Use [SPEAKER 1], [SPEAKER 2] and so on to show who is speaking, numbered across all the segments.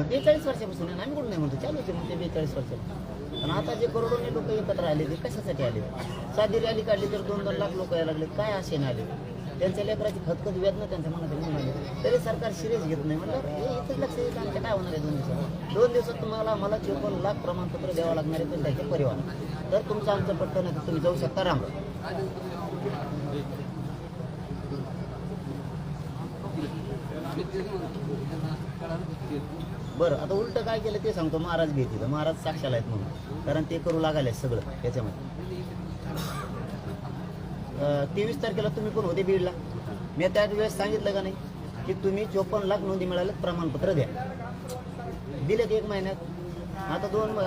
[SPEAKER 1] 42 वर्षापासून आहे. आम्ही कुठं नाही म्हणतो, चालू होते म्हणते 42 वर्षापासून. पण आता जे करोडोने लोक एकत्र आले ते कशासाठी आले? साधी रॅली काढली तर 2-2 लाख लोक यायला लागले, काय आशेने आले? त्यांच्या लेकराची खतखत वेदना त्यांच्या मनात येऊन आली, तरी सरकार सिरियस घेत नाही. म्हणलं हे इथंच लक्ष देतं, आमच्या काय होणार आहे 2 दिवसात? 2 दिवसात तुम्हाला मला 54 लाख प्रमाणपत्र द्यावं लागणार आहे त्यांच्या परिवार. तर तुमचं आमचं पट्ट नाही तर तुम्ही जाऊ शकता. राम बरं, आता उलट काय केलं ते सांगतो. महाराज घेतील, महाराज साक्षाला आहेत म्हणून, कारण ते करू लागायला सगळं त्याच्यामध्ये. 23 तारखेला तुम्ही पण होते बीडला. मी त्याच वेळेस सांगितलं का नाही की तुम्ही 54 लाख नोंदी मिळाले प्रमाणपत्र द्या. दिलेत 1 महिन्यात.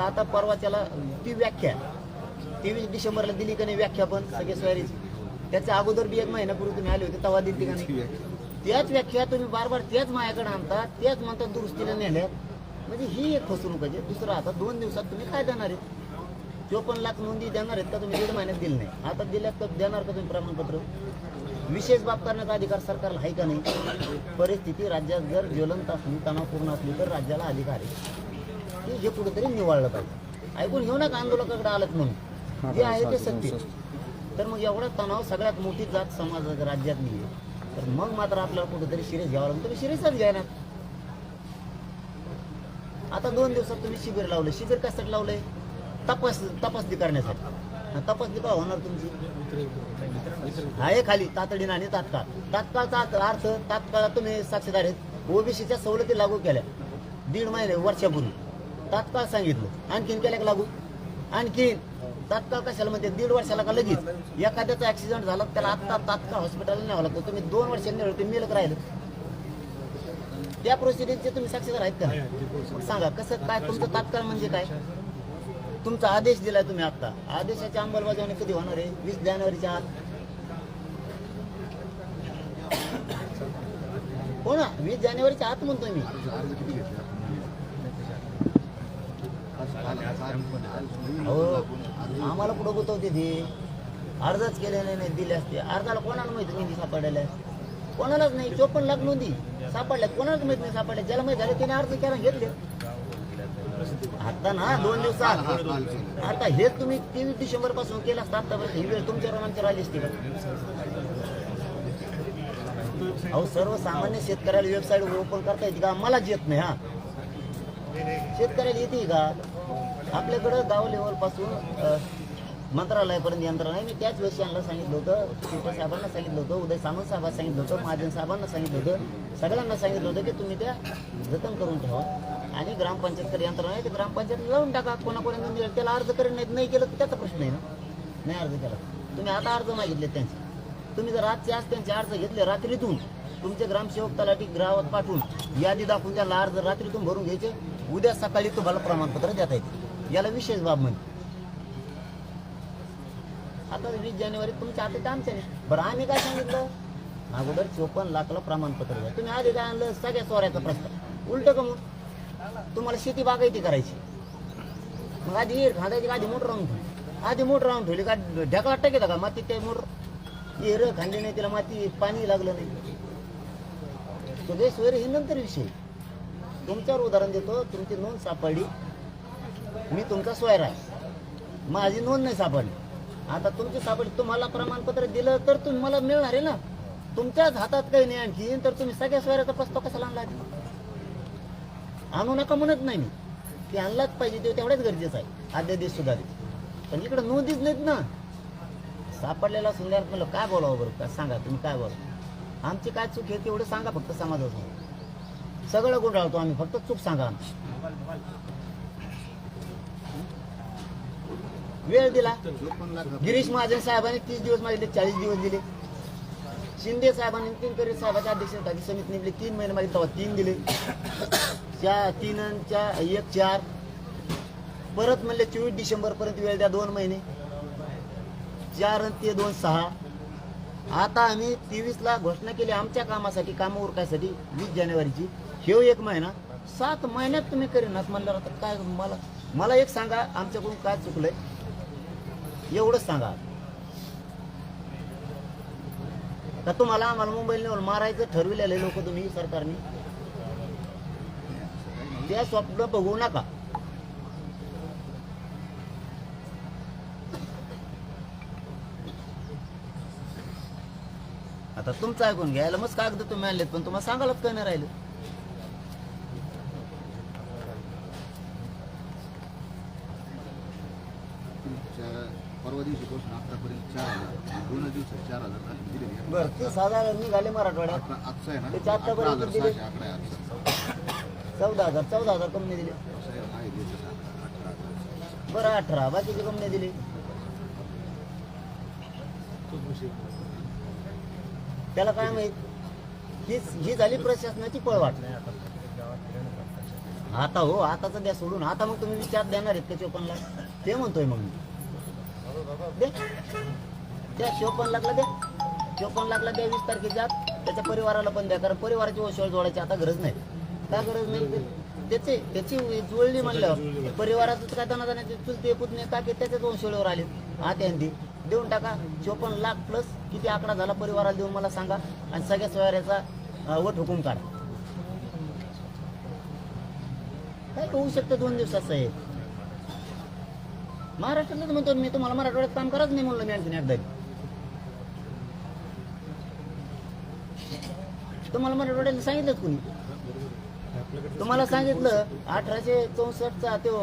[SPEAKER 1] आता परवाच्याला ती व्याख्या 23 डिसेंबरला दिली का नाही व्याख्या, पण सगळे सोयरीची. त्याच्या अगोदर बी 1 महिन्यापूर्वी तुम्ही आले होते, तेव्हा दिली का नाही? त्याच व्याख्या तुम्ही बार त्याच माझ्याकडे आणता, त्याच म्हणतात दुरुस्तीला नेल्यात. म्हणजे ही एक फसवणूक आहे. दुसरं, आता 2 दिवसात तुम्ही काय देणार आहेत? 54 लाख नोंदी देणार आहेत का तुम्ही? 1.5 महिन्यात दिली नाही, आता दिल्यात तर देणार का तुम्ही प्रमाणपत्र? विशेष बाब करण्याचा अधिकार सरकारला आहे का नाही? परिस्थिती राज्यात जर ज्वलंत असली, तणावपूर्ण असली तर राज्याला अधिकार आहे की हे कुठेतरी निवळलं पाहिजे. ऐकून घेऊ नका आंदोलकाकडे आलत म्हणून, जे आहे ते सत्य. तर मग एवढा तणाव सगळ्यात मोठी जात समाज राज्यातली आहे, तर मग मात्र आपल्याला कुठेतरी सिरियस घ्यावं लागेल. तुम्ही सिरियसच घ्या ना. आता 2 दिवसात तुम्ही शिबिर लावलं. शिबिर कशासाठी लावलंय? तपासणी करण्यासाठी. तपासणी का होणार तुमची? आहे खाली तातडीनं आणि तात्काळचा अर्थ तात्काळ तुम्ही साक्षीदार आहेत. ओबीसीच्या सवलती लागू केल्या 1.5 वर्षापूर्वी, तात्काळ सांगितलं. आणखीन केल्या का लागू? आणखीन तात्काळ कशाला म्हणते? 1.5 वर्षाला का लगेच? एखाद्याचा ऍक्सिडेंट झाला त्याला आता तात्काळ हॉस्पिटलला न्यावं लागतं. तुम्ही 2 वर्षांनी ते मेलक राहिलं. त्या प्रोसिडिंगचे तुम्ही साक्षीदार आहेत का? सांगा कसं काय तुमचं तात्काळ म्हणजे काय? तुमचा आदेश दिलाय तुम्ही आता, आदेशाची अंमलबजावणी कधी होणार आहे? 20 जानेवारीच्या आत. हो ना, 20 जानेवारीच्या आत म्हणतोय मी. हो, आम्हाला कुठं गुतवते ते? अर्जच केलेले नाही, दिले असते. अर्जाला कोणाला माहिती नोंदी सापडलेल्या? कोणालाच नाही. 54 लाख नोंदी सापडल्या, कोणालाच माहित नाही सापडल्या. ज्याला माहित झाले त्याने अर्ज केला, घेतले. आता ना 2 दिवसात आता हेच तुम्ही 23 डिसेंबर पासून केलं असतं आतापर्यंत ही वेळ तुमच्यावर आमच्या राहिली असती का? अहो, सर्वसामान्य शेतकऱ्याला वेबसाईट ओपन करता येते का? मलाच येत नाही. हा, शेतकऱ्याला येते का? आपल्याकडं गाव लेवल पासून मंत्रालयापर्यंत यंत्रणा आहे. मी त्याच वेळेस यांना सांगितलं होतं, शिवकर साहेबांना सांगितलं होतं, उदय सामंत साहेबांना सांगितलं होतं, महाजन साहेबांना सांगितलं होतं, सगळ्यांना सांगितलं होतं की तुम्ही त्या जतन करून ठेवा. आणि ग्रामपंचायतकडे यंत्रणा आहे, ते ग्रामपंचायत लावून टाका. कोणाकोणा त्याला अर्ज करत नाही केलं तर त्याचा प्रश्न आहे ना. नाही अर्ज केला तुम्ही, आता अर्ज मागितले त्यांचे. तुम्ही जर रातचे आज त्यांचे अर्ज घेतले रात्रीतून, तुमचे ग्रामसेवक तलाठी गावात पाठवून यादी दाखवून त्याला अर्ज रात्रीतून भरून घ्यायचे, उद्या सकाळी तुम्हाला प्रमाणपत्र देता येते. याला विशेष बाब म्हणजे. आता 20 जानेवारी तुमच्या आता आमच्या नाही. बरं, आम्ही काय सांगितलं? अगोदर 54 लाखला प्रमाणपत्र द्या. तुम्ही आधी काय आणलं? सगळ्या चोऱ्याचा प्रस्ताव. उलट का मग? तुम्हाला शेती बागायती करायची, मग आधी एअर खांदायची, आधी मोटर राहून ठेवली. आधी मोटर राहून ठेवली का ढेका वाटतं घेता का माती? ते मोटर एअर खांदली नाही, तिला माती पाणी लागलं नाही. सगळे सोयरे हे नंतर विषय. तुमच्यावर उदाहरण देतो. तुमची नोंद सापडली, मी तुमचा सोयरा आहे, माझी नोंद नाही सापडली. आता तुमची सापडली, तुम्हाला प्रमाणपत्र दिलं तर तुम्ही मला मिळणार आहे ना. तुमच्याच हातात काही नाही आणखी, तर तुम्ही सगळ्या सोयऱ्याचा प्रस्ताव कसा आणला? आणू नका म्हणत नाही मी, ते आणलाच पाहिजे, ते तेवढ्याच गरजेचं आहे. अध्यादेश सुधारित. पण इकडे नोंदीच नाहीत ना. सापडलेला सुंदर म्हणलं काय बोलावं बरं? का सांगा तुम्ही काय बोला? आमची काय चूक आहे तेवढं सांगा फक्त. समाजासमोर सगळं गुंडाळतो आम्ही, फक्त चूक सांगा आमची. वेळ दिला. गिरीश महाजन साहेबांनी 30 दिवस मागितले, 40 दिवस दिले. शिंदे साहेबांनी नितीन साहेबांच्या अध्यक्षतेखाली समिती नेमली, 3 महिने मागितले तेव्हा 3 दिले. 3 आणि 1 4. परत म्हणले 24 डिसेंबर पर्यंत वेळ द्या, 2 महिने. 4 आणि 3 2 6. आता आम्ही 23ला घोषणा केली आमच्या कामासाठी, काम उरकायसाठी 20 जानेवारीची. हे 1 महिना, 7 महिन्यात तुम्ही करीनात म्हणल्यावर आता काय? मला एक सांगा, आमच्याकडून काय चुकलंय एवढंच सांगा. का तुम्हाला आम्हाला मुंबईला नेऊन मारायचं ठरविलेलं लोक तुम्ही सरकारने? त्या स्वप्न बघू नका. आता तुमचं ऐकून घ्यायला मग कागद तुम्ही आणलेत, पण तुम्हाला सांगायलाच काय नाही राहिलं.
[SPEAKER 2] परवा दिवशीपासून आतापर्यंत 4,000 2 दिवसात 4,000 दिले.
[SPEAKER 1] बरं ते साधारण निघाले मराठवाड्यात
[SPEAKER 2] आजचं आहे ना,
[SPEAKER 1] त्याचे आतापर्यंत दिले
[SPEAKER 2] 11,600 आकडा आहे आजचा.
[SPEAKER 1] 14,000 कंपनी दिले.
[SPEAKER 2] असं आहे, देतच 18,000.
[SPEAKER 1] बरं 18 बाकीचे कंपनी दिले. त्याला काय माहित, ही झाली प्रशासनाची पळवाट. आता हो आताच द्या सोडून, आता मग तुम्ही विचार देणार आहेत का 54 लाख? ते म्हणतोय मग मी दे त्या 54 लाखला द्या, 54 लाखला द्या 20 तारखेच्या आत. त्याच्या परिवाराला पण द्या, कारण परिवाराची ओशळ जोडायची आता गरज नाही. काय गरज नाही, त्याची जुळली म्हणल्यावर परिवाराचं काय दाना जाण्याचे चुलते पुतणे काके त्याच्याच वंशळीवर आले. आत्यांदी देऊन टाका 54 लाख प्लस किती आकडा झाला परिवाराला देऊन मला सांगा, आणि सगळ्या सोयऱ्याचा वट हुकूम काढा. काय होऊ शकतं 2 दिवसाचं आहे. महाराष्ट्रातच म्हणतो मी, तुम्हाला मराठवाड्यात काम करत नाही म्हणलं मी आणखीन एकदा. तुम्हाला मराठवाड्याला सांगितलं कुणी? तुम्हाला सांगितलं 1864चा तो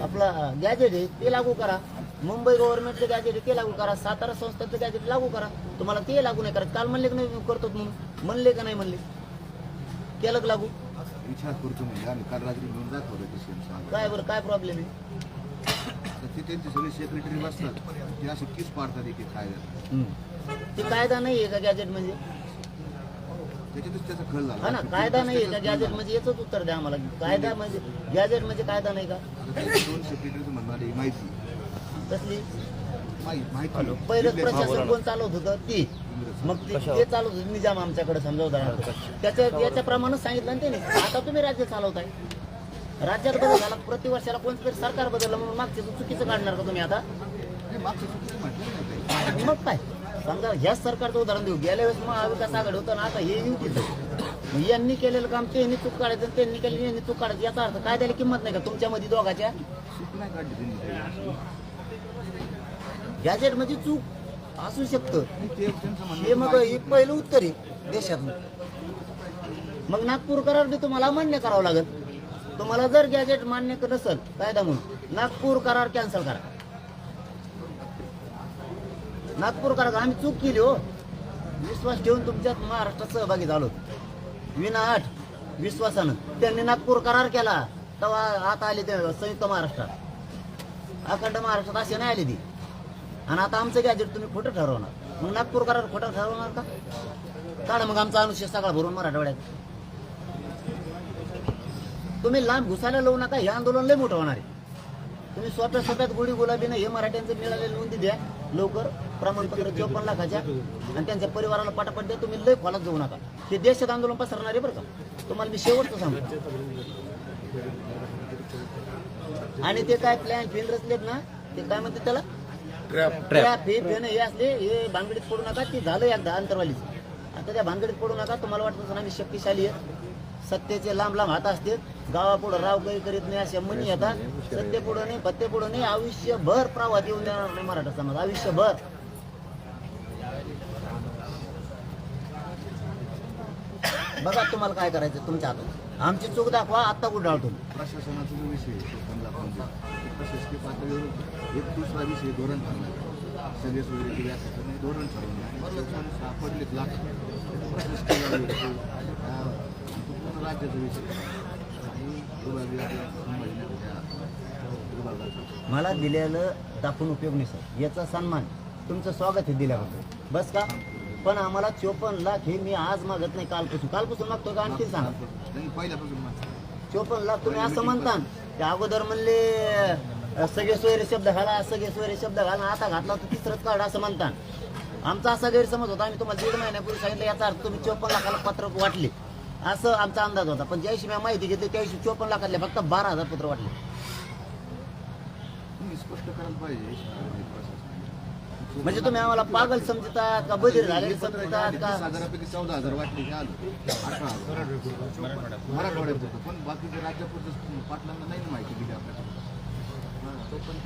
[SPEAKER 1] आपला गॅजेट आहे ते लागू करा, मुंबई गव्हर्नमेंटचं गॅजेट आहे ते लागू करा, सातारा संस्थाचं गॅजेट लागू करा. तुम्हाला ते लागू नाही करायचं. काल म्हणले की नाही करतो म्हणून, म्हणले का नाही म्हणले, केलं का लागू?
[SPEAKER 2] विचार करतो म्हणजे आम्ही काल रात्री घेऊन जात होतो ते सेम सांगा.
[SPEAKER 1] काय बरं काय प्रॉब्लेम आहे?
[SPEAKER 2] ते त्यांचे सगळे सेक्रेटरी बसतात, ते असे किस पाडतात एक कायदा.
[SPEAKER 1] ते कायदा नाही आहे का गॅजेट म्हणजे?
[SPEAKER 2] त्याच्यातच त्याचा खल झाला.
[SPEAKER 1] हा ना, कायदा नाही आहे का गॅजेट म्हणजे? याच उत्तर द्या आम्हाला. कायदा म्हणजे गॅजेट म्हणजे कायदा नाही का?
[SPEAKER 2] आता ते 2 सेक्रेटरीचं म्हणणं आहे माहिती
[SPEAKER 1] कसली
[SPEAKER 2] माहिती
[SPEAKER 1] पहिलंच प्रशासन कोण चालवत होतं ती, मग ते चालवत होतं निजाम आमच्याकडे समजा उदाहरणार्थ. याच्याप्रमाणेच सांगितलं ना त्याने. आता तुम्ही राज्य चालवताय, राज्यात बदल झाला, प्रति वर्षाला कोणतरी सरकार बदललं म्हणून मागचं चुकीचं काढणार का तुम्ही आता?
[SPEAKER 2] मागचं चुकीचं म्हटलं नाही.
[SPEAKER 1] मग काय समजा ह्याच सरकारचं उदाहरण देऊ. गेल्या वेळेस महाविकास आघाडी होतं ना, आता हे युतीचं. यांनी केलेलं काम त्यांनी चूक काढायचं, त्यांनी केलेली यांनी चूक काढायचं. याचा अर्थ काय द्यायला किंमत नाही का तुमच्यामध्ये दोघाच्या?
[SPEAKER 2] चूक नाही काढली त्यांनी.
[SPEAKER 1] गॅजेट म्हणजे चूक असू शकतं.
[SPEAKER 2] ते त्यांचं म्हणणं
[SPEAKER 1] हे मग हे पहिलं उत्तर आहे देशातून. मग नागपूर करार बी तुम्हाला मान्य करावं लागेल. तुम्हाला जर गॅजेट मान्य नसेल कायदा म्हणून, नागपूर करार कॅन्सल करा. नागपूर करार आम्ही चूक केली हो, विश्वास ठेवून तुमच्यात महाराष्ट्रात सहभागी झालो विनाआट विश्वासानं. त्यांनी नागपूर करार केला तेव्हा आता आले ते संयुक्त महाराष्ट्रात, अखंड महाराष्ट्रात असे नाही आले ती. आणि आता आमचं गॅजेट तुम्ही खोटं ठरवणार, मग नागपूर करार खोटं ठरवणार का? काढा मग आमचा अनुशेष सगळा भरून मराठवाड्यात. तुम्ही लांब घुसायला लावू नका, हे आंदोलन लय मोठं होणार आहे. तुम्ही स्वतःत गोडी गुलाबी नाही, हे मराठ्यांचं मिळालेलं नोंदी द्या लवकर, प्रमाणपत्र 54 लाखाच्या, आणि त्यांच्या परिवाराला पाठापाठ द्या. तुम्ही लय खोलात जाऊ नका, हे देशात आंदोलन पसरणार आहे बरं का. तुम्हाला मी शेवटचं सांगतो. आणि ते काय प्लॅन फिन रचलेत ना, ते काय म्हणते त्याला ट्रॅप हे असले, हे भानगडीत पडू नका. ते झालं एकदा अंतरवालीच. आता त्या भानगडीत पडू नका. तुम्हाला वाटतं ना मी शक्तिशाली आहे, सत्तेचे लांब लांब हात असते, गावापुढं राव काही करीत नाही अशा मनी येतात. सत्ते पुढं नाही, पत्ते पुढं नाही, आयुष्यभर प्रवाहात येऊन देणार नाही मराठा समाज, आयुष्यभर. बघा तुम्हाला काय करायचं तुमच्या हातात. आमची चूक दाखवा, आत्ता उडाळतो.
[SPEAKER 2] प्रशासनाचा जो विषय आहे तो बनला पाहिजे. प्रशासकीय पातळीवर एक दुसरा विषय धोरण ठरणार, सगळे सोयीची व्याख्या नाही, धोरण ठरवणार. सापडलेत लाख प्रशासकीय राज्याचा विषय
[SPEAKER 1] मला दिलेलं दाखवून उपयोग नाही सर. याचा सन्मान तुमचं स्वागत आहे दिल्याबद्दल, बस का. पण आम्हाला 54 लाख हे मी आज मागत नाही, कालपासून मागतो का आणखी सांगा.
[SPEAKER 2] पहिल्यापासून
[SPEAKER 1] 54 लाख तुम्ही असं म्हणता. त्या अगोदर म्हणले सगळे सोयरे शब्द घाला, सगळे सोयरे शब्द घाला, आता घातला तर तिसरंच कार्ड असं म्हणता. आमचा असा गैरसमज होता. आम्ही तुम्हाला 1.5 महिन्यापूर्वी सांगितलं याचा अर्थ तुम्ही 54 लाखाला पत्र वाटले असं आमचा अंदाज होता. पण ज्याशी मी माहिती घेतली त्याशी 54 लाखातले फक्त 12,000 पत्र वाटले.
[SPEAKER 2] तुम्ही स्पष्ट करायला पाहिजे
[SPEAKER 1] म्हणजे तुम्ही आम्हाला पागल समजता का बधीर झालेले समजता का
[SPEAKER 2] 30,000पैकी 14,000 वाटले हे आलं 18,000 मराठवाड्यापुरतं, पण बाकीच्या राज्यापुरतं पाटलांना नाही ना माहिती दिली आपल्याला.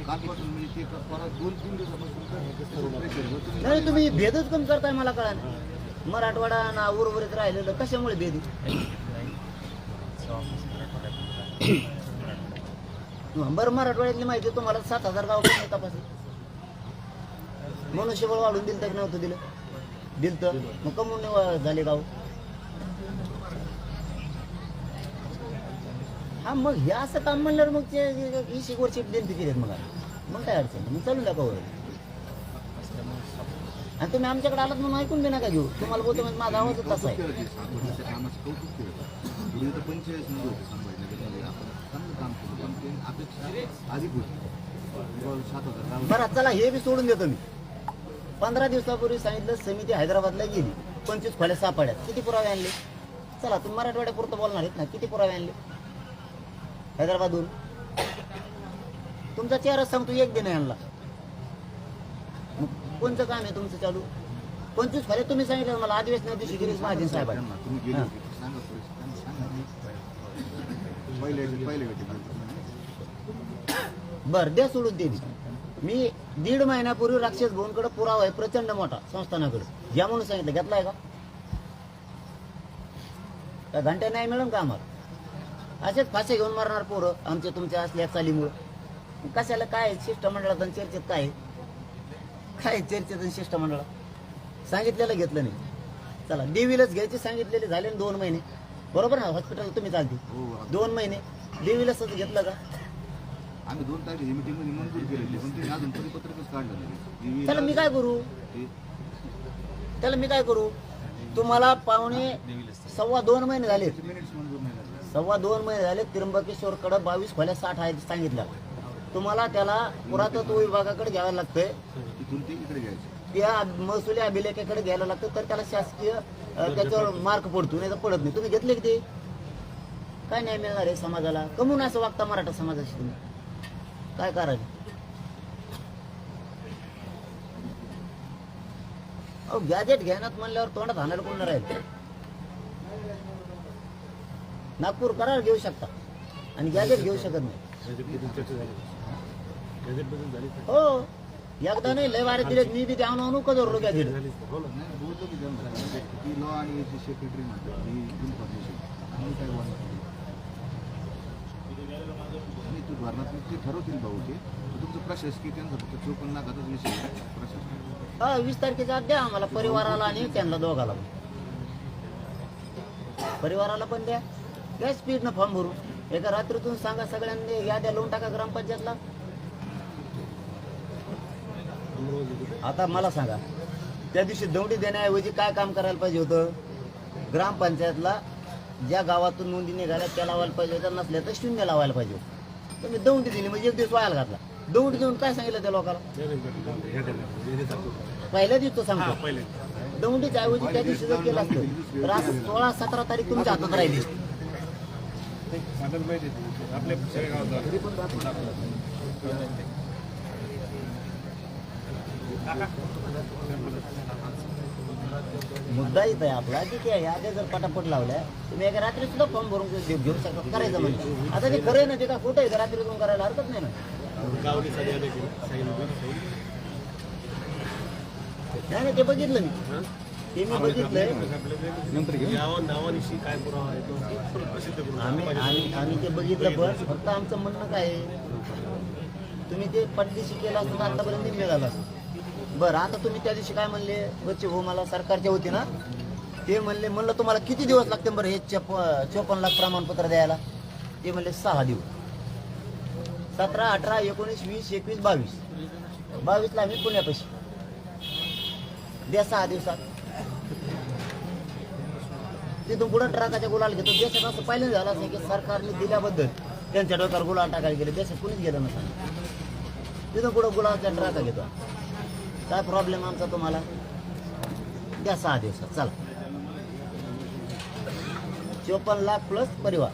[SPEAKER 2] कालपासून मी ते परत 2-3 दिवसापासून प्रेशर होतं.
[SPEAKER 1] नाही तुम्ही भेदच कमी करताय मला कळा मराठवाडा ना उर्वरित राहिलेलं कशामुळे भेद बरं मराठवाड्यातली माहिती तुम्हाला 7,000 गाव कोणी तपासली मनुष्यबळ वाढून दिलं तर नव्हतं दिलं तर मग कमून झाले गाव. हा मग हे असं काम म्हणल्यावर मग ते 20 वर्ष देणती केलेत मग काय अडचण मग चालू नका आणि तुम्ही आमच्याकडे आलात म्हणून ऐकून बी नका घेऊ तुम्हाला बोलतो म्हणजे माझा आवाज तसा आहे.
[SPEAKER 2] कामाचं कौतुक केलं पूर्वी तर 45 मध्ये होते संभाजीनगरमध्ये आपण चांगलं काम केलं पण ते अपेक्षा अधिक होती 7,000.
[SPEAKER 1] बरं चला हे बी सोडून देतो मी 15 दिवसापूर्वी सांगितलं समिती हैदराबादला गेली 25 खोल्या सापड्यात किती पुरावे आणले चला तुम्ही मराठवाड्यापुरतं बोलणार आहेत ना किती पुरावे आणले हैदराबादहून तुमचा चेहरा सांगतो एक दिन आणला कोणतं काम आहे तुमचं चालू 25 खोल्या तुम्ही सांगितलं मला अधिवेशना दिवशी गिरीश महाजन साहेबांना
[SPEAKER 2] तुम्ही गेले होते ते सांगा परिस्थिती सांगा पहिले
[SPEAKER 1] बरं द्या सोडून ते मी 1.5 महिन्यापूर्वी राक्षस भवनकडे पुरावा आहे प्रचंड मोठा संस्थानाकडे या म्हणून सांगितलं घेतलाय का घंट्या नाही मिळून का आम्हाला असेच फासे घेऊन मारणार पोरं आमच्या तुमच्या असल्या चालीमुळं कशाला काय शिष्टमंडळात आणि चर्चेत काय चर्चेत आणि शिष्टमंडळात सांगितलेलं घेतलं नाही चला देवीलाच घ्यायचे सांगितलेले झाले 2 महिने बरोबर ना हॉस्पिटल तुम्ही चालते 2 महिने देवीलाच घेतलं का
[SPEAKER 2] आम्ही 2 तारखेची मीटिंगमध्ये मंजूर केलेली पण ते अजून परिपत्रकच काढलं नाही.
[SPEAKER 1] त्याला मी काय करू तुम्हाला पावणे 2.25 महिने झाले
[SPEAKER 2] मिनिट्स मंजूर नाही झाले.
[SPEAKER 1] 2.25 महिने झाले त्र्यंबकेश्वरकडे 22 खोल्या 60 आहेत सांगितलं तुम्हाला त्याला पुरातत्व विभागाकडे घ्यावं लागतंय
[SPEAKER 2] तिथून ते इकडे घ्यायचं
[SPEAKER 1] त्या महसुली अभिलेखाकडे घ्यायला लागतं तर त्याला शासकीय त्याच्यावर मार्क पडतो नाही तर पडत नाही तुम्ही घेतले की ते काय नाही मिळणार आहे समाजाला कमून असं वागता मराठा समाजाशी तुम्ही काय करायचं अहो गॅजेट घेण्यात म्हणल्यावर तोंडात हाणायला कोण राहील नागपूर करार घेऊ शकता आणि गॅजेट घेऊ शकत नाही हो एकदा नाही लय वारे दिले मी बी ते आणू का जरूर गॅजेट
[SPEAKER 2] नाही बोलतो की त्यांना ती लॉ आणि याची सेक्रेटरी म्हणतात ही इन्फॉर्मेशन आम्ही काय बोलणार आणि तू भरणात ते ठरवतील भाऊ ते तुमचं प्रशासकीय त्यांचं फक्त 54 लाखाचाच विषय आहे प्रशासकीय.
[SPEAKER 1] हा 20 तारखेच्या आत द्या आम्हाला परिवाराला आणि त्यांना दोघाला परिवाराला पण द्या काय स्पीडनं फॉर्म भरू एका रात्रीतून सांगा सगळ्यांनी याद्या लावून टाका ग्रामपंचायतला. आता मला सांगा त्या दिवशी दौंडी देण्याऐवजी काय काम करायला पाहिजे होतं ग्रामपंचायतला ज्या गावातून नोंदी निघाल्या त्या लावायला पाहिजे होत्या नसल्या तर 0 लावायला पाहिजे होतं तुम्ही दौंडी दिली म्हणजे 1 दिवस वायाला घातला दौंडी देऊन काय सांगितलं त्या लोकांना पहिल्या दिवस सांगतो दौंडीच्या ऐवजी त्या दिवशी जर केलं असतं तर आज 16-17 तारीख तुमच्या हातात राहिली मुद्दा इथं आहे आपला की त्या याद्या जर पटापट लावल्या तुम्ही एका रात्री सुद्धा फॉर्म भरून घेऊ शकता करायचं म्हणजे आता ते खरं ना ते का खोटं आहे रात्रीतून करायला हरकत नाही ना नाही ते बघितलं मी बघितलंय आम्ही ते बघितलं पण फक्त आमचं म्हणणं काय तुम्ही ते पटदिशी केलं असतं आतापर्यंत मिळालं असतं बरं आता तुम्ही त्या दिवशी काय म्हणले बच्चे भाऊ मला सरकारच्या होती ना ते म्हणलं तुम्हाला किती दिवस लागते बरं हे 54 लाख प्रमाणपत्र द्यायला ते म्हणले 6 दिवस 17, 18, 19, 20, 21, 22 ला आम्ही पुण्यापाशी द्या 6 दिवसात तिथून पुढे ट्रकाच्या गुलाल घेतो देशात असं पहिल्यांदा झालं असं की सरकारने दिल्याबद्दल त्यांच्या डोक्यावर गुलाल टाकायला गेले देशात कुणीच गेलं नसतं तिथून पुढे गुलाबाच्या ट्रका घेतो काय प्रॉब्लेम आमचा तुम्हाला द्या 6 दिवसात चला 54 लाख प्लस परिवार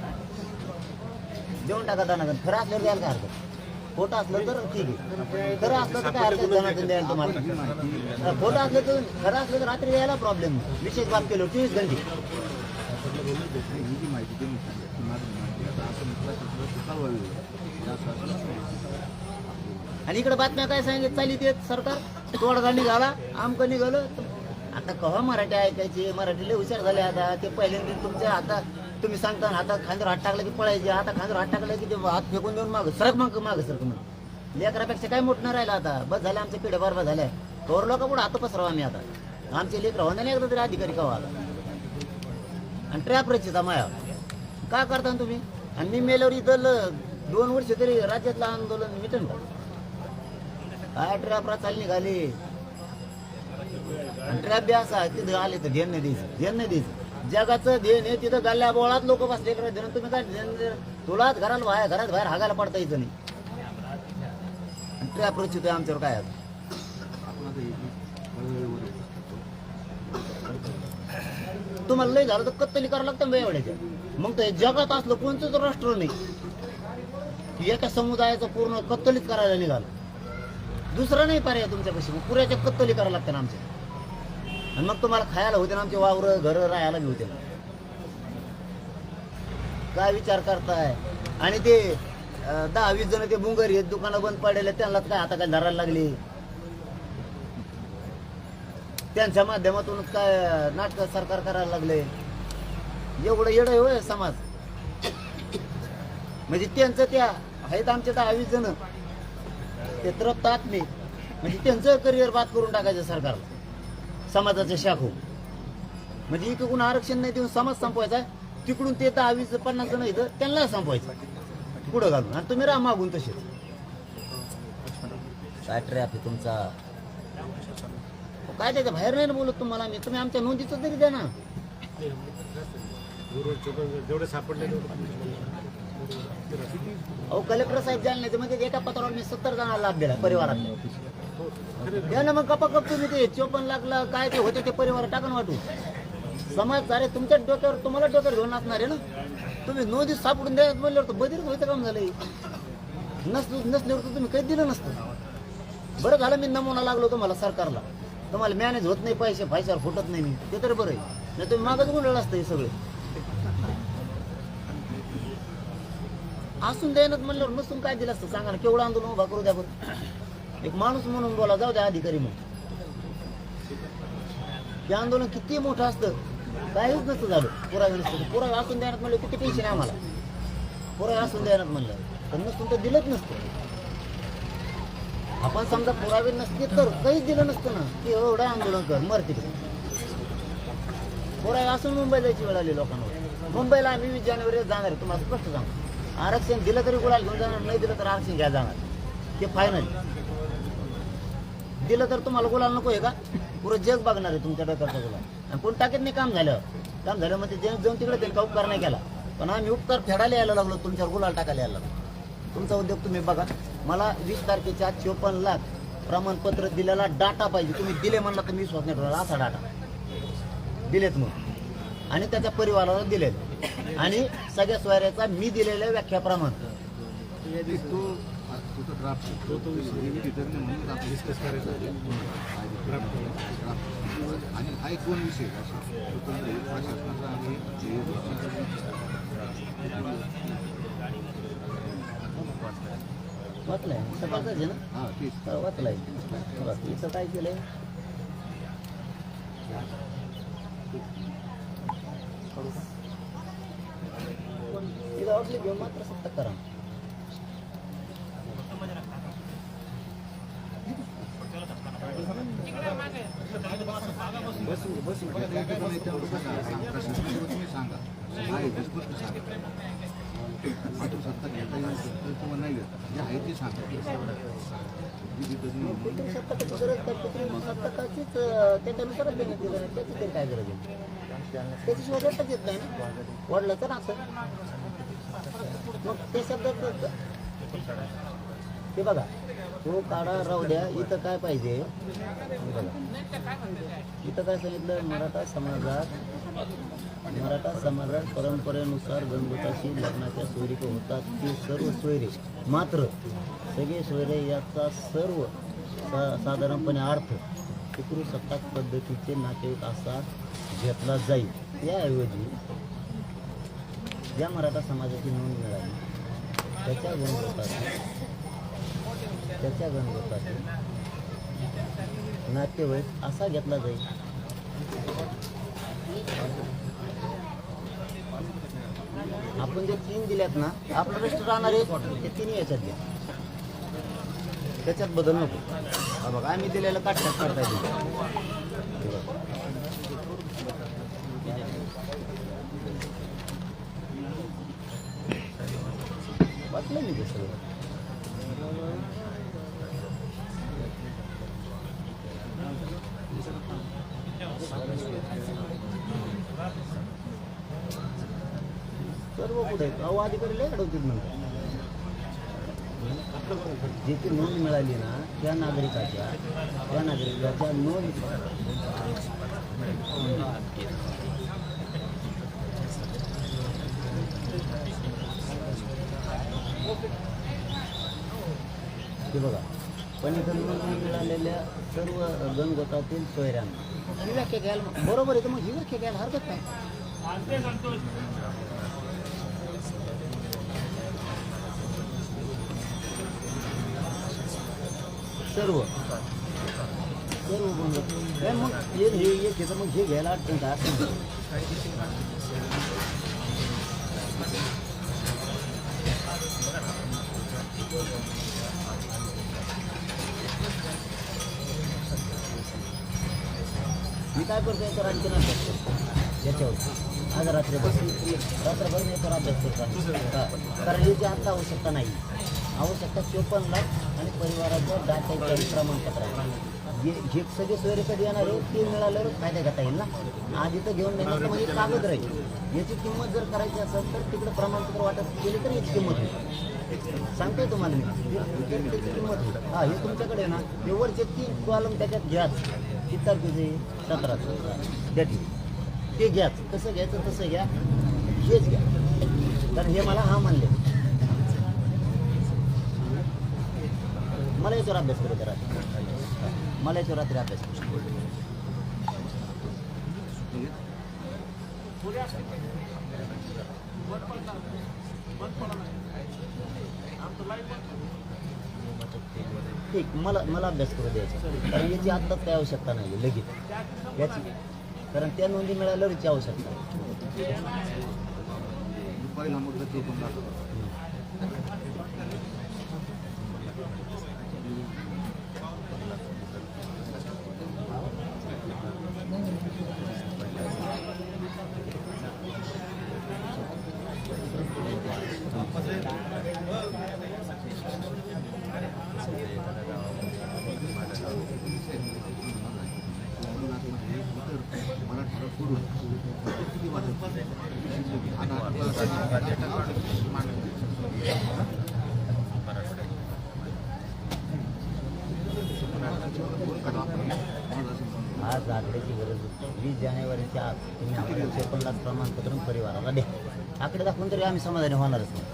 [SPEAKER 1] देऊन टाका दानागण खरं असल्यावर द्यायला काय हरकत खोटं असलं तर ठीक आहे, खरं असलं तर काय हरकत जनार्दन द्यायला तुम्हाला.
[SPEAKER 2] ही माहिती
[SPEAKER 1] खोटं असलं तर खरं असलं तर रात्री यायला प्रॉब्लेम, विशेष बाब केलं 24 घंटे.
[SPEAKER 2] ही जी माहिती त्यांनी सांगितली ती माझी माहिती आता असं म्हटलं चालवावी
[SPEAKER 1] आणि इकडे बातम्या काय सांगितलं चाली ते सरकार तोडगा निघाला आमकं निघालं. आता कव्हा मराठी ऐकायची, मराठी लय हुशार झाले आता. ते पहिल्यांदा तुमच्या आता तुम्ही सांगता ना, आता खांद्यावर हात टाकला की पळायचे, आता खांद्यावर हात टाकला की ते हात फेकून देऊन मागं सरक मागं म्हणून. लेकरापेक्षा काय मोठं राहिलं आता. बस झालं आमच्या पिढ्या बरबाद झाल्या. कवर लोक पुढे हात पसरावा आम्ही आता. आमचे लेकर होणार नाही एकदा तरी अधिकारी कवा आला. आणि ट्रॅप रचिता माया काय करता ना तुम्ही. आणि मी मेल्यावर इथं 2 वर्ष तरी राज्यातलं आंदोलन मिटन का. काय ट्रॅप चालली निघाली. आणि ट्रॅप बी असा तिथं आले तर ध्येय नाही द्यायचं, ध्येय नाही द्यायचं. जगाचं ध्येय नाही तिथं गल्ल्या बोळात लोक बसले ध्येय. तुम्ही काय तुलाच घरात बाहेर हागायला पडता यायचं नाही. आणि ट्रॅप रचितोय आमच्यावर काय आता.
[SPEAKER 2] आपण आता
[SPEAKER 1] तुम्हाला लय झालं तर कत्तली करावं लागतं बा एवढ्याच्या. मग तर जगात असलं कोणतंच राष्ट्र नाही की एका समुदायाचं पूर्ण कत्तलीच करायला निघालं. दुसरं नाही पर्याय तुमच्यापाशी. मग पुऱ्याच्या कत्तली करावं लागतं ना आमच्या. आणि मग तुम्हाला खायला होते ना आमचे वावरं घरं राहायला बी होते ना. काय विचार करताय. आणि ते 10-20 जण ते बुंगर आहेत दुकानं बंद पडलेले त्यांनाच काय आता काय धरायला लागली. त्यांच्या माध्यमातून काय नाटक सरकार करायला लागले. एवढं येडं होय समाज. म्हणजे त्यांचं त्या आहेत आमचे 10-20 जण ते तृप्त आत्मे, म्हणजे त्यांचं करिअर बाद करून टाकायचं सरकारला समाजाच्या शाखो. म्हणजे इकडून आरक्षण नाही देऊन समाज संपवायचा, तिकडून ते 10-20-50 जण इथं त्यांना संपवायचं पुढं घालून. आणि तुम्ही राहा मागून तसेच. काय ट्रॅप आहे तुमचा. काय त्याच्या बाहेर नाही ना बोलत तुम्हाला मी. तुम्ही आमच्या नोंदीचं तरी द्या ना.
[SPEAKER 3] जेवढे सापडले
[SPEAKER 1] अहो कलेक्टर साहेब जालन्याचे म्हणजे एका पत्रावर मी 70 जणांना लाभ दिला परिवारात. द्या ना मग कपाकप तुम्ही ते 54 लाखला काय ते होते ते परिवार टाकून वाटू. समाज अरे तुमच्या डोक्यावर तुम्हाला डोक्यावर घेऊन असणार आहे ना. तुम्ही नोंदी सापडून द्या म्हणल्यावर तर बधीरच व्हायचं काम झालंय. नसल्यावर तर तुम्ही काही दिलं नसतं. बरं झालं मी नमुना लागलो तुम्हाला सरकारला. तुम्हाला मॅनेज होत नाही, पैशावर फुटत नाही मी, ते तर बरं आहे. नाही तुम्ही मागच गुंडळ असतं हे सगळे. असून द्यायनच म्हणल्यावर नसून काय दिलं असतं सांगा ना. केवढं आंदोलन उभा करू द्या बरं. एक माणूस म्हणून बोला जाऊ द्या अधिकारी मग. ते आंदोलन किती मोठं असतं काहीच नसतं झालं. पुरावे नसतं. पुरावे असून द्यायनात म्हणलं किती पैसे नाही आम्हाला. पुरावे असून द्यायनात म्हणलं तर नसून तर दिलंच नसतं. आपण समजा पुरावे नसते तर काहीच दिलं नसतं ना की एवढं आंदोलन कर मर तिकडे. पुरावे असून मुंबईला जायची वेळ आली लोकांवर. मुंबईला आम्ही 20 जानेवारीला जाणार आहे तुम्हाला स्पष्ट सांगतो. आरक्षण दिलं तरी गुलाल घेऊन जाणार, नाही दिलं तर आरक्षण घ्या जाणार. ते फायनल. दिलं तर तुम्हाला गुलाल नको आहे का. पुरं जग बघणार आहे तुमच्या डोक्याचा गुलाल. आणि कोण टाकेत नाही काम झालं म्हणजे जे जाऊन तिकडे त्यांनी उपकार नाही केला. पण आम्ही उपकार फेडायला यायला लागलो, तुमच्यावर गुलाल टाकायला यायला लागलो. तुमचा उद्योग तुम्ही बघा. मला 20 तारखेच्या 54 लाख प्रमाणपत्र दिलेला डाटा पाहिजे. तुम्ही दिले म्हणला तर मी विश्वास नाही ठेवला. असा डाटा दिलेत मग. आणि त्याच्या परिवाराला दिलेलं. आणि सगळ्या सोयऱ्याचा मी दिलेल्या व्याख्याप्रमाणे
[SPEAKER 3] डिस्कस करायचं
[SPEAKER 2] आणि हा एक 2 विषय प्रशासनाचा आणि
[SPEAKER 1] वाचलाय सकाळचं आहे ना.
[SPEAKER 2] हा तेच
[SPEAKER 1] वाचलाय. इथं काय केलंय तिला वाटली घेऊन मात्र सत्ता करा.
[SPEAKER 2] तुम्ही सांगा आहे स्पष्ट सांगा. मात्र सत्ता घेता येईल किंवा नाही घेता जे आहे ते सांगा.
[SPEAKER 1] कुठून सत्ता कशी गरज काय कुठून सत्ता काचीच त्याच्यानुसारच देण्यात दिलं नाही. त्याची तरी काय गरज आहे. त्याच्याशिवाय देताच येत नाही ना. वाढलं तर असं मग ते शब्दात ते बघा. तो काढा राहू द्या. इथं काय पाहिजे बघा. इथं काय सांगितलं मराठा समाजात मराठा समाजात परंपरेनुसार गणगोताशी लग्नाच्या सोयरी होतात ते सर्व सोयरे, मात्र सगळे सोयरे याचा सर्व साधारणपणे अर्थ पितृसत्ताक पद्धतीचे नातेवाईक असा घेतला जाईल. त्याऐवजी ज्या मराठा समाजाची नोंद मिळाली त्याच्या गणगोतातील नातेवाईक असा घेतला जाईल. आपण जे 3 दिल्यात ना, आपलं रेस्ट राहणार आहे ते 3 याच्यात घ्या, त्याच्यात बदल नको. हा बघा, आम्ही दिलेलं काटछाट करता येईल. वाटलं मी ते सगळं. सर्व कुठे अहो अधिकारी लय अडवतील म्हणतात. जिथे नोंद मिळाली ना त्या नागरिकाच्या नोंद हे बघा, पण इथं नोंद मिळालेल्या सर्व गणगोतातील सोयऱ्यांना ही व्याख्या घ्यायला बरोबर आहे. तर मग ही व्याख्या घ्यायला हरकत नाही. सर्व गणगोत मग हे तर मग हे घ्यायला अडचण का असं मी काय करतो याच्यावर आणखी अभ्यास करतो. याच्यावर आज रात्रभर मी याच्यावर अभ्यास करतो. कारण याची आता आवश्यकता नाही. आवश्यकता 54 लाख आणि परिवाराचं डाटाचं प्रमाणपत्र आहे. हे सगळे सोयरे कधी येणार आहे ते मिळाल्यावर फायदा घेता येईल ना. आधी तर घेऊन देणार तर म्हणजे कागद राहील. याची किंमत जर करायची असेल तर तिकडे प्रमाणपत्र वाटप केले तर याची किंमत होईल. सांगतोय तुम्हाला मी त्याची किंमत होईल. हा, हे तुमच्याकडे आहे ना, हे वरचे 3 कॉलम त्याच्यात घ्याच. किती तारखेचे 17 द्या ठीक, ते घ्याच. कसं घ्यायचं तसं घ्या, हेच घ्या. कारण हे मला हा म्हणले. मला याच्यावर अभ्यास करू द्या रात्री. मला याच्यावर रात्री अभ्यास करू. ठीक, मला अभ्यास करू द्यायचा. कारण याची आत्ताच काही आवश्यकता नाही लगेच याची. कारण त्या नोंदी मिळाल्यावर याची आवश्यकता आहे.
[SPEAKER 2] पहिला मुद्दा तो पण
[SPEAKER 1] आज आकड्याची गरज होती. 20 जानेवारीच्या आत तुम्ही आम्हाला 54 लाख प्रमाणपत्र परिवाराला द्या. आकडे दाखवून तरी आम्ही समाधानी होणारच नाही.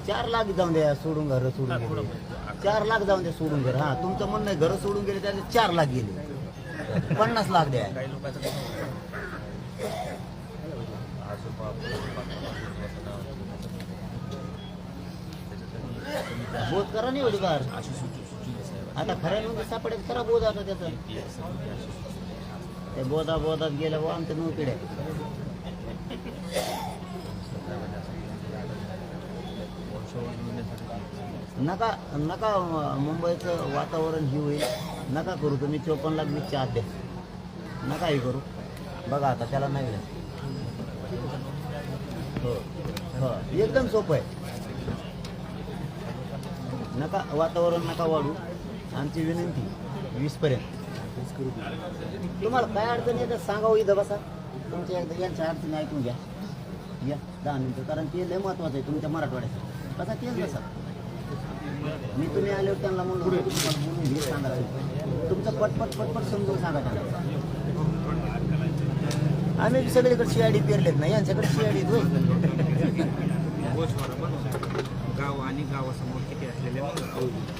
[SPEAKER 1] 4 लाख जाऊन द्या सोडून, घर सोडून गेले. 4 लाख जाऊन द्या सोडून घर. हा, तुमचं म्हणणं आहे घर सोडून गेले त्याचे 4 लाख गेले. 50 लाख द्या. बोध करा नाही एवढी बार. आता खऱ्या नोंदी सापडेल करा बोध. आता त्याचं ते बोधात गेलं व आमच्या नोकड्या. नका मुंबईचं वातावरण ही होईल. नका करू तुम्ही 54 लाख वीसच्या आत द्या. नका हे करू. बघा आता त्याला नाही. हो हो, एकदम सोपं आहे. नका वातावरण नका वाढू. आमची विनंती 20 पर्यंत. तुम्हाला काय अडचण येतं सांगावं. इथं बसा. तुमच्या एकदा यांच्या अडचणी ऐकून घ्या. 10 मिनिटं. कारण ते लय महत्वाचं आहे तुमच्या मराठवाड्यासाठी. बसा तेच बसा. मी तुम्ही आल्यावर त्यांना म्हणून तुम्हाला बोलून घे सांगा तुमचं पटपट पटपट समजून सांगा त्यांना. आम्ही सगळीकडे सीआयडी पेरलेत नाही यांच्याकडे सीआयडी होय.
[SPEAKER 4] गाव आणि गावासमोर किती असलेले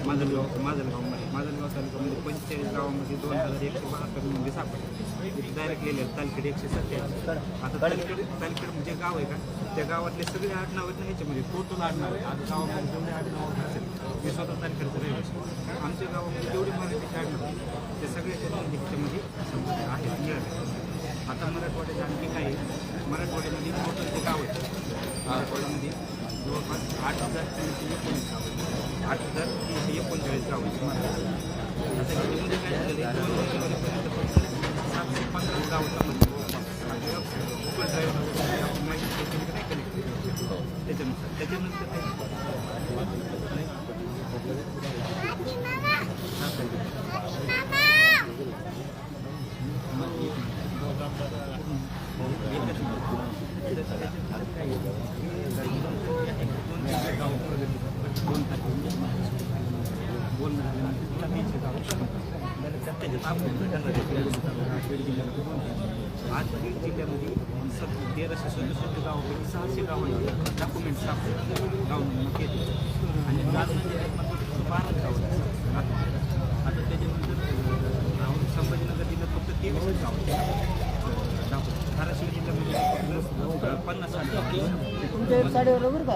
[SPEAKER 4] माजलगाव तालुक्यामध्ये 45 गावामध्ये 2172 नोंदी सापडले. तिथे डायरेक्ट लिहिले तालखेड 187. आता तालखेड म्हणजे गाव आहे का त्या गावातले सगळे आडनाव आहेत ना ह्याच्यामध्ये टोटल आडनाव आहे. आता गावामध्ये जेवढे आडनाव असेल मी स्वतः तालखेडचं रहिवासी आमच्या गावामध्ये जेवढे मराठीचे आडनाव ते सगळ्याच्या नोंदी ह्याच्यामध्ये आहेत मिळाले. आता मराठवाड्यात आणखी काय आहे मराठवाड्यामध्ये टोटल ते गाव आहेत. मराठवाड्यामध्ये जवळपास 8,319 गाव आहेत. 8,339 गाव आहेत मराठवाड्यात. आता ह्याच्यामध्ये काय झालेलं आहे 2 वर्षापर्यंत फक्त 715 गावाचा गुगल ड्राईव्ह आपण माहिती नाही कनेक्ट केली त्याच्यानंतर आज बीड जिल्ह्यामध्ये 1367 गावापैकी 600 गावांचे डॉक्युमेंट सापडले गाव केले आणि जालना जिल्ह्यात मात्र 12 गाव आता त्याच्यानंतर संभाजीनगर जिल्ह्यात फक्त 23 गाव धाराशिव जिल्ह्यामध्ये फक्त 50 गाव.
[SPEAKER 1] तुमच्या एक साडीवर बरोबर का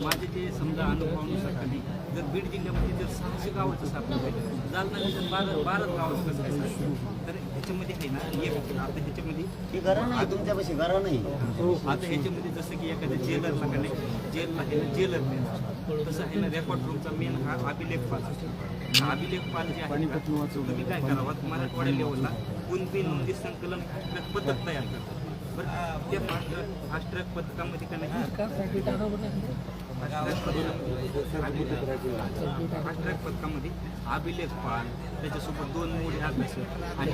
[SPEAKER 4] माझे जे समजा अनुभवानुसार खाली जर बीड जिल्ह्यामध्ये जर 600 गावाचं सापडलं जालना जिल्ह्यात 12 गावाचं कसं काय सापडलं तर ह्याच्यामध्ये आहे ना एक आता ह्याच्यामध्ये
[SPEAKER 1] ही घरा नाही तुमच्यापाशी घरा नाही.
[SPEAKER 4] आता ह्याच्यामध्ये जसं की एखाद्या जेलरला का नाही जेलला आहे ना जेलर मेन तसं आहे ना रेकॉर्ड रूमचा मेन हा अभिलेख पाल हा अभिलेख पाल जे आहे ना तुम्ही काय करावं मराठवाड्या लेवलला कुणबी नोंदी संकलन पद्धत तयार करा बरं त्या फास्ट ट्रॅक पथकामध्ये का नाही फास्ट ट्रॅक पथकामध्ये अभिलेख पाल त्याच्यासोबत 2 मोठे अभ्यास आणि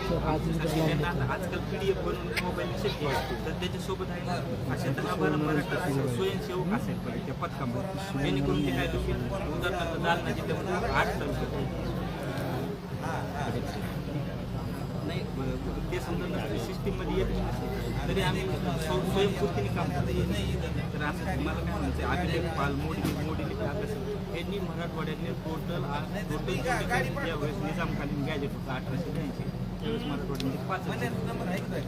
[SPEAKER 4] आजकाल PDF बनवून मोबाईल शक्य आहे तर त्याच्यासोबत आहे ना अशा 10-12 मराठी स्वयंसेवक असेल पाहिजे त्या पथकामध्ये जेणेकरून ते काय होईल उदाहरणार्थ जालना जिल्ह्यामध्ये 8 तालुक्यात नाही ते समजा सिस्टीममध्ये येत नसेल तरी आम्ही स्वयंपूर्तीने काम करतो तर आम्ही तुम्हाला काय म्हणायचं अभिलेख पाल मोडी अभ्यास यांनी मराठवाड्यातले टोटल ज्यावेळेस निजामकालीन गॅजेट होतं 1880 त्यावेळेस मराठवाड्यामध्ये 5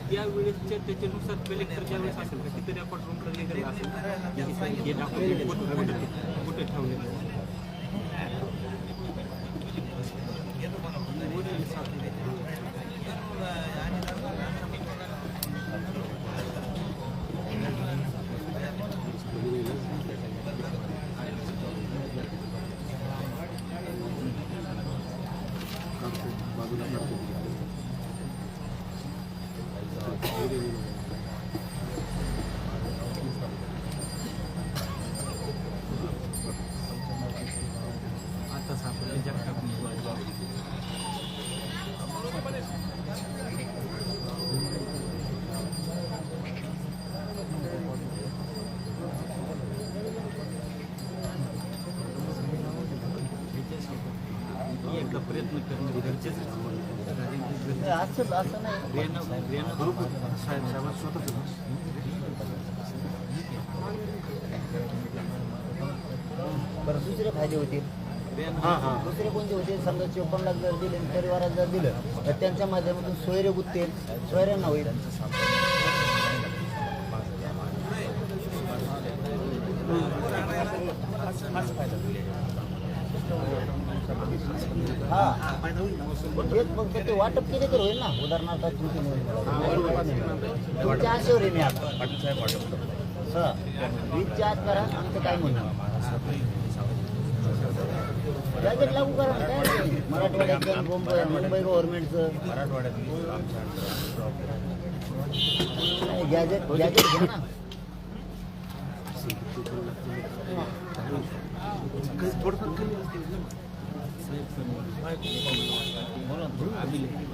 [SPEAKER 4] त्यावेळेसच्या त्याच्यानुसार कलेक्टर ज्यावेळेस असेल का तिथे रेकॉर्ड रूमला लिहिलेलं असेल हे डॉक्युमेंट कुठे ठेवलेलं आता सापडले जगताप एकदा प्रयत्न करणं गरजेचं
[SPEAKER 1] असं नाही. बरं दुसरे फायदे होतील दुसरे कोणते होते समजा 54 लाख जर दिले परिवारात जर दिलं तर त्यांच्या माध्यमातून सोयरे गुत्तील सोयऱ्यांना होईल. हा तेच फक्त ते वाटप केले तर होईल ना उदाहरणार्थ तुमच्या आशेवर आहे मी आता हा 20च्या आत करा आमचं काय म्हणणं गॅजेट लागू करा ना काय मराठवाड्यात मुंबई गव्हर्नमेंटचं गॅजेट घ्या ना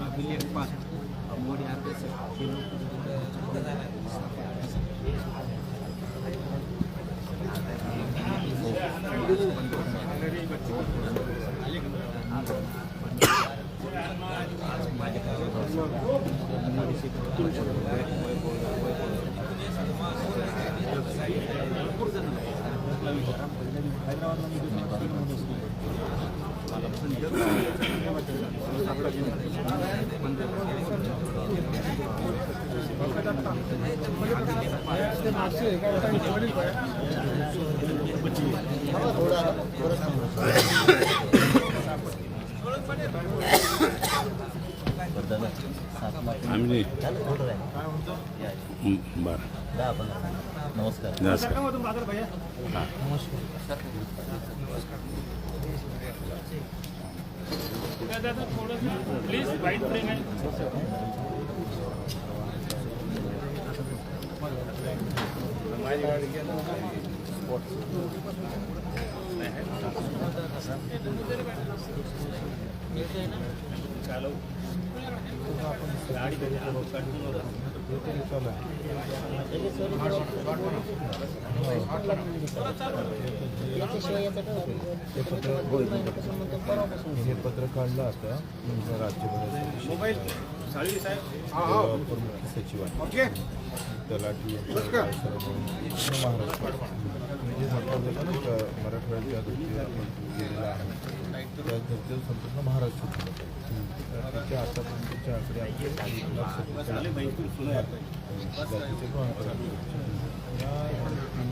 [SPEAKER 4] अभिलेख पास मोडी अभ्यास
[SPEAKER 5] आम्ही
[SPEAKER 1] झालं थोडं राहील.
[SPEAKER 5] बरं
[SPEAKER 1] नमस्कार.
[SPEAKER 5] नमस्कार.
[SPEAKER 1] याच्याशिवाय याचं काय होतं? महिन्यापासून म्हणतो परवापासून.
[SPEAKER 6] हे पत्र काढलं आता राज्यभरात मुख्य सचिव आहे तलाठी महाराष्ट्र म्हणजे सरकार ना मराठवाड्याच्या धर्तीवर आपण गेलेला आहे त्या धर्तीवर संपूर्ण महाराष्ट्र त्याच्या आतापर्यंतचे आकडे जातीचे या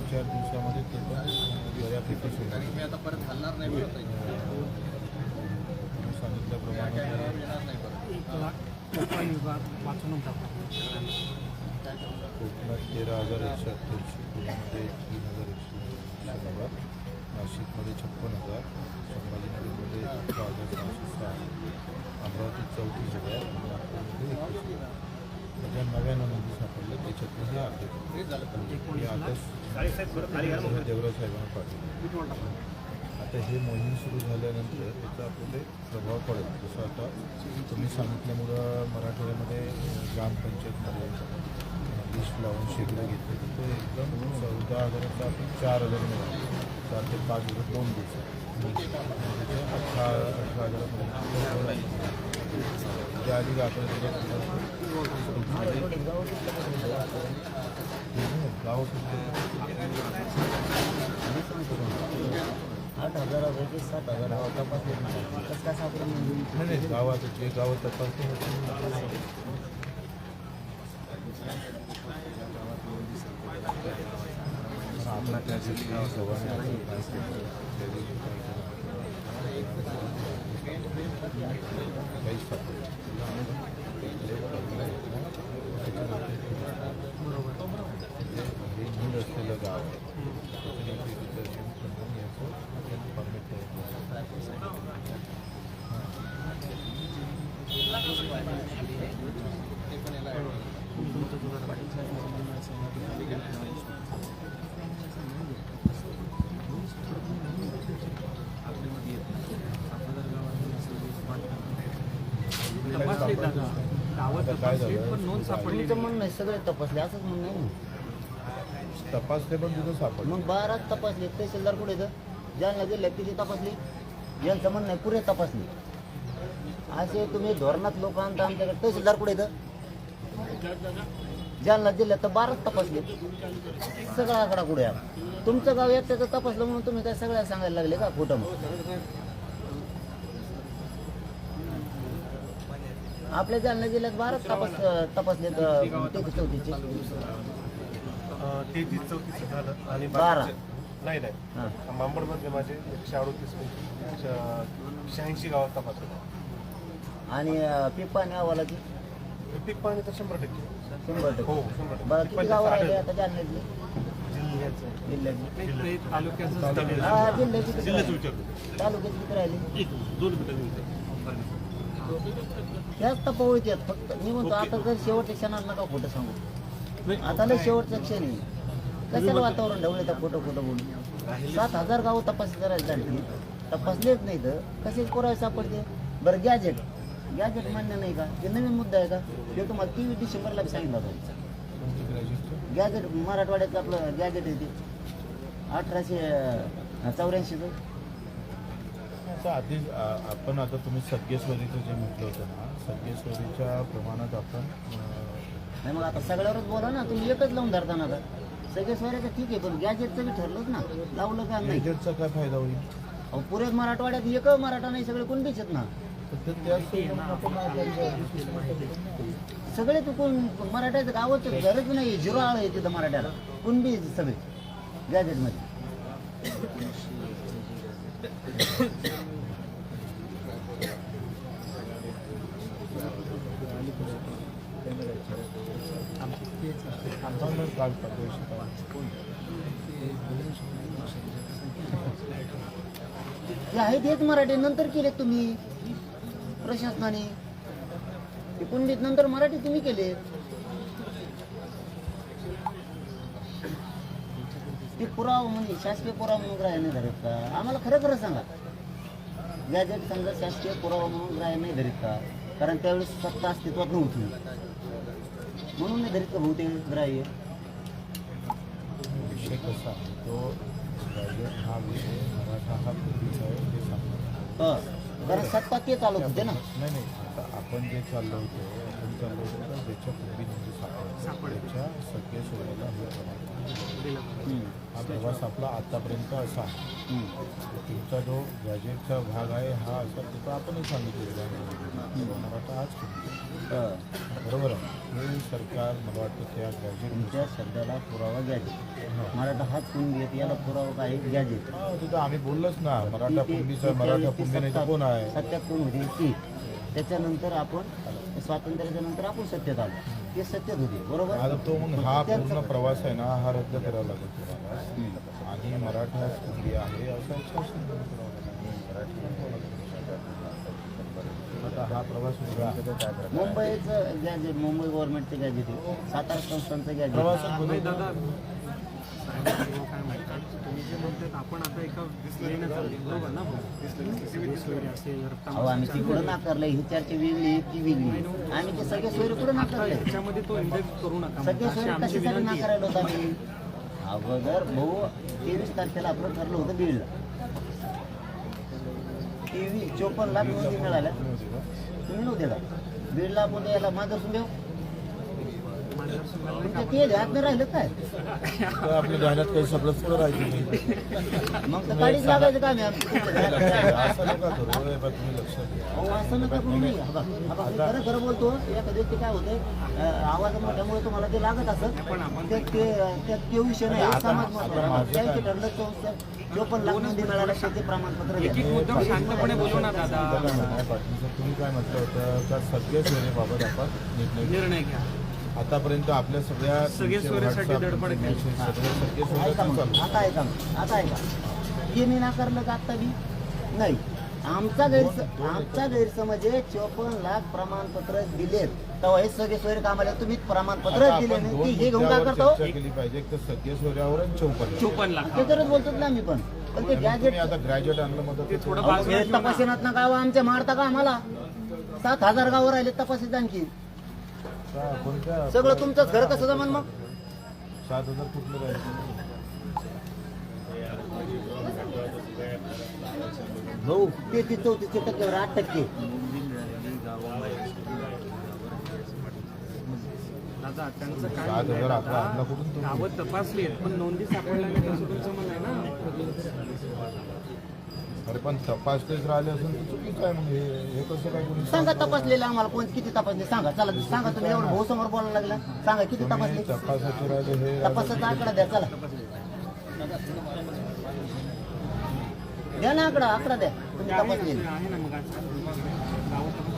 [SPEAKER 6] 3-4 दिवसामध्ये ते पण बऱ्यापैकी सांगितल्याप्रमाणे कोकणात 13,188, पुण्यामध्ये 3,196, नाशिकमध्ये 56,000, संभाजीनगरमध्ये 11,606, अमरावतीत 34,000, नागपूरमध्ये 21,000. ज्या नव्या नोंदी सापडल्या त्याच्यातले हे अपडेट आता देवराज साहेबांना पाठवलं. आता हे मोहीम सुरू झाल्यानंतर त्याचा आपल्याला प्रभाव पडेल. जसं आता तुम्ही सांगितल्यामुळं मराठवाड्यामध्ये ग्रामपंचायतमध्ये लिस्ट लावून शिबिरं घेतली तर तो एकदम 14,000चा आपण 4,000 मिळाला. 4 ते 5 दिवस 2 दिवसात 18,000 त्या आधी आपण गाव
[SPEAKER 1] 8,000पैकी 7,000 गाव तपासले. कसं काय सापडलं म्हणजे?
[SPEAKER 6] नाही गावात जे गाव तपासणी होते आपला त्या असलेलं गाव काय झालं
[SPEAKER 1] तुमचं म्हणणं आहे सगळे तपासले असंच म्हणणं आहे ना.
[SPEAKER 6] तपासले पण तिथं सापडलं.
[SPEAKER 1] मग 12 तपासले. तहसीलदार कुठे येतं? जालना जिल्ह्यात किती तपासली? यांचं म्हणणं आहे पुरे तपासली. असे तुम्ही धोरणात लोक आणता आमच्याकडे. तहसीलदार कुठे येतं? जालना जिल्ह्यात तर 12 तपासले. सगळा आकडा कुठे आला? तुमचं गाव एक त्याचं तपासलं म्हणून तुम्ही काय सगळ्या सांगायला लागले का खोटं? मग आपल्या जालना जिल्ह्यात 12 तपासले 33-34चे.
[SPEAKER 3] 33-34 झालं आणि
[SPEAKER 1] 12.
[SPEAKER 3] नाही
[SPEAKER 1] हां.
[SPEAKER 3] मांबडमध्ये माझे 138 86 गावात तपासलं.
[SPEAKER 1] आणि पीक पाणी अहवालाची
[SPEAKER 3] पीक पाणी तर 100%.
[SPEAKER 1] 100%.
[SPEAKER 3] हो 100%.
[SPEAKER 1] बरं किती गावं राहिले आता जालन्यातली?
[SPEAKER 3] जिल्ह्याचं
[SPEAKER 1] जिल्ह्याची
[SPEAKER 3] तालुक्याचं
[SPEAKER 1] हा जिल्ह्याची किती राहिली?
[SPEAKER 3] विचारतो
[SPEAKER 1] तालुक्याची किती राहिली?
[SPEAKER 3] 2 मिनिटं.
[SPEAKER 1] त्याच तपावत आहेत फक्त. मी म्हणतो आता जर शेवटच्या क्षणात नका खोटं सांगू. आता लय शेवटच्या क्षणी कशाला वातावरण ढवळे तर खोटं बोलून. 7,000 गावं तपासली करायला झाली. तपासलेच नाही तर कसे पुरावे सापडते? बरं गॅजेट मान्य नाही का? हे नवीन मुद्दा आहे का? ते तुम्हाला 23 डिसेंबरला सांगितलं होतं. गॅजेट मराठवाड्याचं आपलं गॅजेट आहे ते 1884.
[SPEAKER 6] आधी आपण आता तुम्ही सगळेश्वरीचं जे म्हटलं होतं ना सगळे सोयीच्या प्रमाणात आपण
[SPEAKER 1] नाही मग आता सगळ्यावरच बोला ना, तुम्ही एकच लावून धरता ना आता. सगळे सोयऱ्याचं ठीक आहे, पण गॅजेटचं बी ठरलंच ना, लावलं का नाही.
[SPEAKER 6] गॅजेटचा काय फायदा होईल?
[SPEAKER 1] अहो पुऱ्याच मराठवाड्यात एक मराठा नाही, सगळे कुणबीच आहेत ना.
[SPEAKER 6] तर त्याच सोयीनं आपण आपल्या
[SPEAKER 1] सगळे चुकून मराठ्याचं गावाचं गरज नाही, झिरो आळ आहे तिथं मराठ्याला, कुणबी सगळे गॅजेटमध्ये. जे आहेत हेच मराठी नंतर केले तुम्ही प्रशासनाने, ते कुणबीत नंतर मराठी तुम्ही केले. ते पुरावा म्हणजे शासकीय पुरावा म्हणून ग्राह्य नाही धरत का? आम्हाला खरं खरं सांगा, गॅजेट समजा शासकीय पुरावा म्हणून ग्राह्य नाही धरत का? कारण त्यावेळेस सत्ता अस्तित्वात नव्हती म्हणून नाही धरीत का बहुतेक ग्राह्य?
[SPEAKER 6] विषय कसा आहे, तो गॅजेट हा विषय मराठा हा पूर्वीचा आहे हे सांगतो.
[SPEAKER 1] कारण सत्ता ते चालत होते ना.
[SPEAKER 6] नाही नाही, आता आपण जे चाललो होतो का ज्याच्या पूर्वी म्हणजे सापडायच्या सगळे सोडायला हे प्रमाण हा प्रवास आपला आतापर्यंत असा आहे. तुमचा जो गॅजेटचा भाग आहे हा असा तो आपणही सांगितलेला आहे मराठा आज बरोबर आहे. हे सरकार मला वाटतं त्या गॅजेट
[SPEAKER 1] तुमच्या शब्दाला पुरावा गॅजेट, मराठा हाच कुणबी येत, याला पुरावा काय गॅजेट.
[SPEAKER 6] तिथं आम्ही बोललोच ना, मराठा पुंबीचा मराठा पुंबी नाही तर कोण आहे?
[SPEAKER 1] सत्यात कोण होती ती. त्याच्यानंतर आपण स्वातंत्र्याच्या नंतर आपण सत्तेत आलो, ते सत्तेत होते बरोबर.
[SPEAKER 6] आता तो मग हा पूर्ण प्रवास आहे ना हा रद्द करावा लागेल तुम्हाला. आणि मराठा कुंबी आहे असं आता हा प्रवास वेगळा आहे.
[SPEAKER 1] मुंबईचं गॅजेट, मुंबई गव्हर्नमेंटचं गॅजेट आहे, सातारा संस्थांचं गॅजेट.
[SPEAKER 6] प्रवासात
[SPEAKER 3] नाही दादा, काय माहिती तुम्ही जे म्हणतात आपण आता एका लेण्यात चालली बरोबर ना, सोयरी असेल
[SPEAKER 1] अहो आम्ही ती कुठं नाकारलंय, ही चर्चा वेगळी आहे ती वेगळी. आम्ही ते सगळे सोयरे कुठं नाकारले,
[SPEAKER 3] त्याच्यामध्ये तो इंडेक्स करू नका,
[SPEAKER 1] सगळे
[SPEAKER 3] अशी
[SPEAKER 1] सोयरे
[SPEAKER 3] आमची
[SPEAKER 1] कशासाठी
[SPEAKER 3] विनंती आहे.
[SPEAKER 1] नाकारायला होतं आम्ही? अगोदर भाऊ 23 तारखेला आपलं ठरलं होतं बीडला, 54 लाख नोंदी मिळाल्या. तुम्ही नव्हते का बीडला? आपण याला माझं सुदेव तुमच्या ते ध्यात नाही राहिलं काय?
[SPEAKER 6] तर आपल्या ध्यानात काही सगळं पुढं राहायचं
[SPEAKER 1] मग तर गाडीच लागायचं का आम्ही?
[SPEAKER 6] असं नका करू तुम्ही लक्षात घ्या.
[SPEAKER 1] अहो असं नका करू नये. मी खरं खरं बोलतो. एका दिवशी काय होतंय, आवाज मोठ्यामुळे तुम्हाला ते लागत असत, ते विषय नाही. समाज महत्त्वाचा. त्यांचे ठरलं 54 लाख नोंदी मिळाल्या, शेती प्रमाणपत्र
[SPEAKER 3] एक एक मुद्दा शांतपणे बोलू ना दादा,
[SPEAKER 6] तुम्ही काय म्हटलं होतं का सगळे सोयरेबाबत आपण
[SPEAKER 3] निर्णय घ्या.
[SPEAKER 6] आतापर्यंत आपल्या
[SPEAKER 3] सगळे सोयऱ्यासाठी धडपड केली.
[SPEAKER 1] ऐका मग, आता ऐका हे मी नाकारलं का आत्ता बी नाही. आमचा गैरसमज आहे 54 लाख प्रमाणपत्र दिलेत, तेव्हा हे सगळे सोयरे कामाला तुम्ही प्रमाणपत्र दिले नाही की हे घेऊन काय करतो?
[SPEAKER 6] केली पाहिजे तर सगळे सोयऱ्यावरच 54
[SPEAKER 3] लाख
[SPEAKER 1] ते तरच बोलतो ना मी पण ते गॅजेट
[SPEAKER 6] आता ग्रॅज्युएट आणलं मग
[SPEAKER 3] ते थोडं बाजूला ठेवू ना.
[SPEAKER 1] तपासण्यात ना गाव आमच्या मारता का आम्हाला? 7,000 गावं राहिले तपासीत आणखी.
[SPEAKER 6] कोणत्या
[SPEAKER 1] सगळं तुमचंच घर कसं जमान मग?
[SPEAKER 6] 7,000 कुठलं राहिलं?
[SPEAKER 1] भाऊ 33-34% 8%.
[SPEAKER 3] दादा त्यांचं काय
[SPEAKER 6] 7,000
[SPEAKER 3] म्हणणं
[SPEAKER 6] आपला
[SPEAKER 3] आहे,
[SPEAKER 6] आपला कुठून तो?
[SPEAKER 3] गावं तपासली आहेत, पण नोंदी सापडल्या नाही असं तुमचं म्हणणं आहे ना.
[SPEAKER 6] अरे पण तपासलेच राहिले असून तर चुकीचं आहे. मग हे कसं काय कोणी
[SPEAKER 1] सांगा तपासलेलं आम्हाला कोण किती तपासले सांगा. चला सांगा, तुम्ही एवढं भाऊ समोर बोलायला लागला, सांगा किती तपासले.
[SPEAKER 6] तपासाचे राहिले हे
[SPEAKER 1] तपासाचा आकडा द्या. चला द्या ना आकडा द्या तुम्ही तपासलेले.
[SPEAKER 3] आहे ना मग गावं तपासली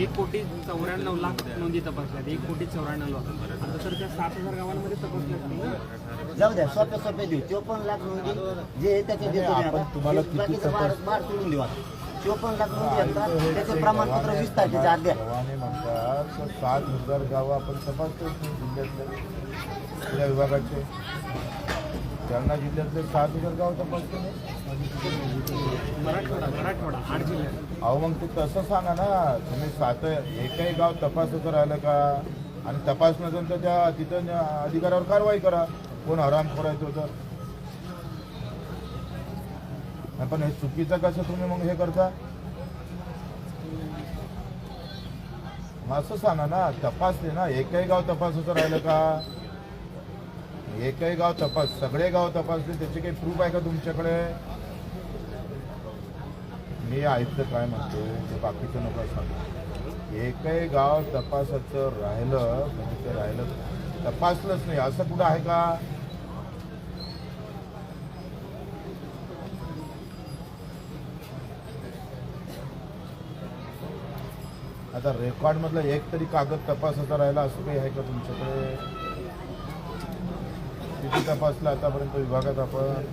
[SPEAKER 3] 1,94,00,000 नोंदी तपासल्यात, 1,94,00,000 लाख. आता तर त्या 7,000 गावांमध्ये तपासल्यात नाही ना.
[SPEAKER 1] जाऊ द्या, सोपे देऊ. 54 लाख नोंदी जे आहे त्याचे देतो मी आता.
[SPEAKER 6] तुम्हाला किती
[SPEAKER 1] बाकीचं बाहेर सोडून देऊ आता. 54 लाख नोंदी असतात, त्याचे प्रमाणपत्र 20 तारखेच्या आत द्या.
[SPEAKER 6] भवानी म्हणतात तर 7,000 गावं आपण तपासतोच नाही जिल्ह्यातले, या विभागाचे. जालना जिल्ह्यातले 7,000 गाव तपासतो नाही.
[SPEAKER 3] मराठवाडा 8 जिल्ह्यात.
[SPEAKER 6] अहो मग ते तसं सांगा ना तुम्ही. एकही गाव तपासाचं राहिलं का? आणि तपासण्यानंतर त्या तिथं अधिकाऱ्यावर कारवाई करा, कोण हराम करायचं होतं. पण हे चुकीचं कसं तुम्ही मग हे करता? असं सांगा ना, तपासले ना, एकही गाव तपासाचं राहिलं का? एकही गाव सगळे गाव तपासले, त्याचे काही प्रूफ आहे का तुमच्याकडे? मी आयुक्त काय म्हणतो ते बाकीचं नका सांगू. एकही गाव तपासाचं राहिलं म्हणजे ते राहिलं, तपासलंच नाही असं कुठं आहे का? आता रेकॉर्ड मधला एक तरी कागद तपासाचा राहिला असं काही आहे का तुमच्याकडे? किती तपासलं आतापर्यंत विभागात आपण?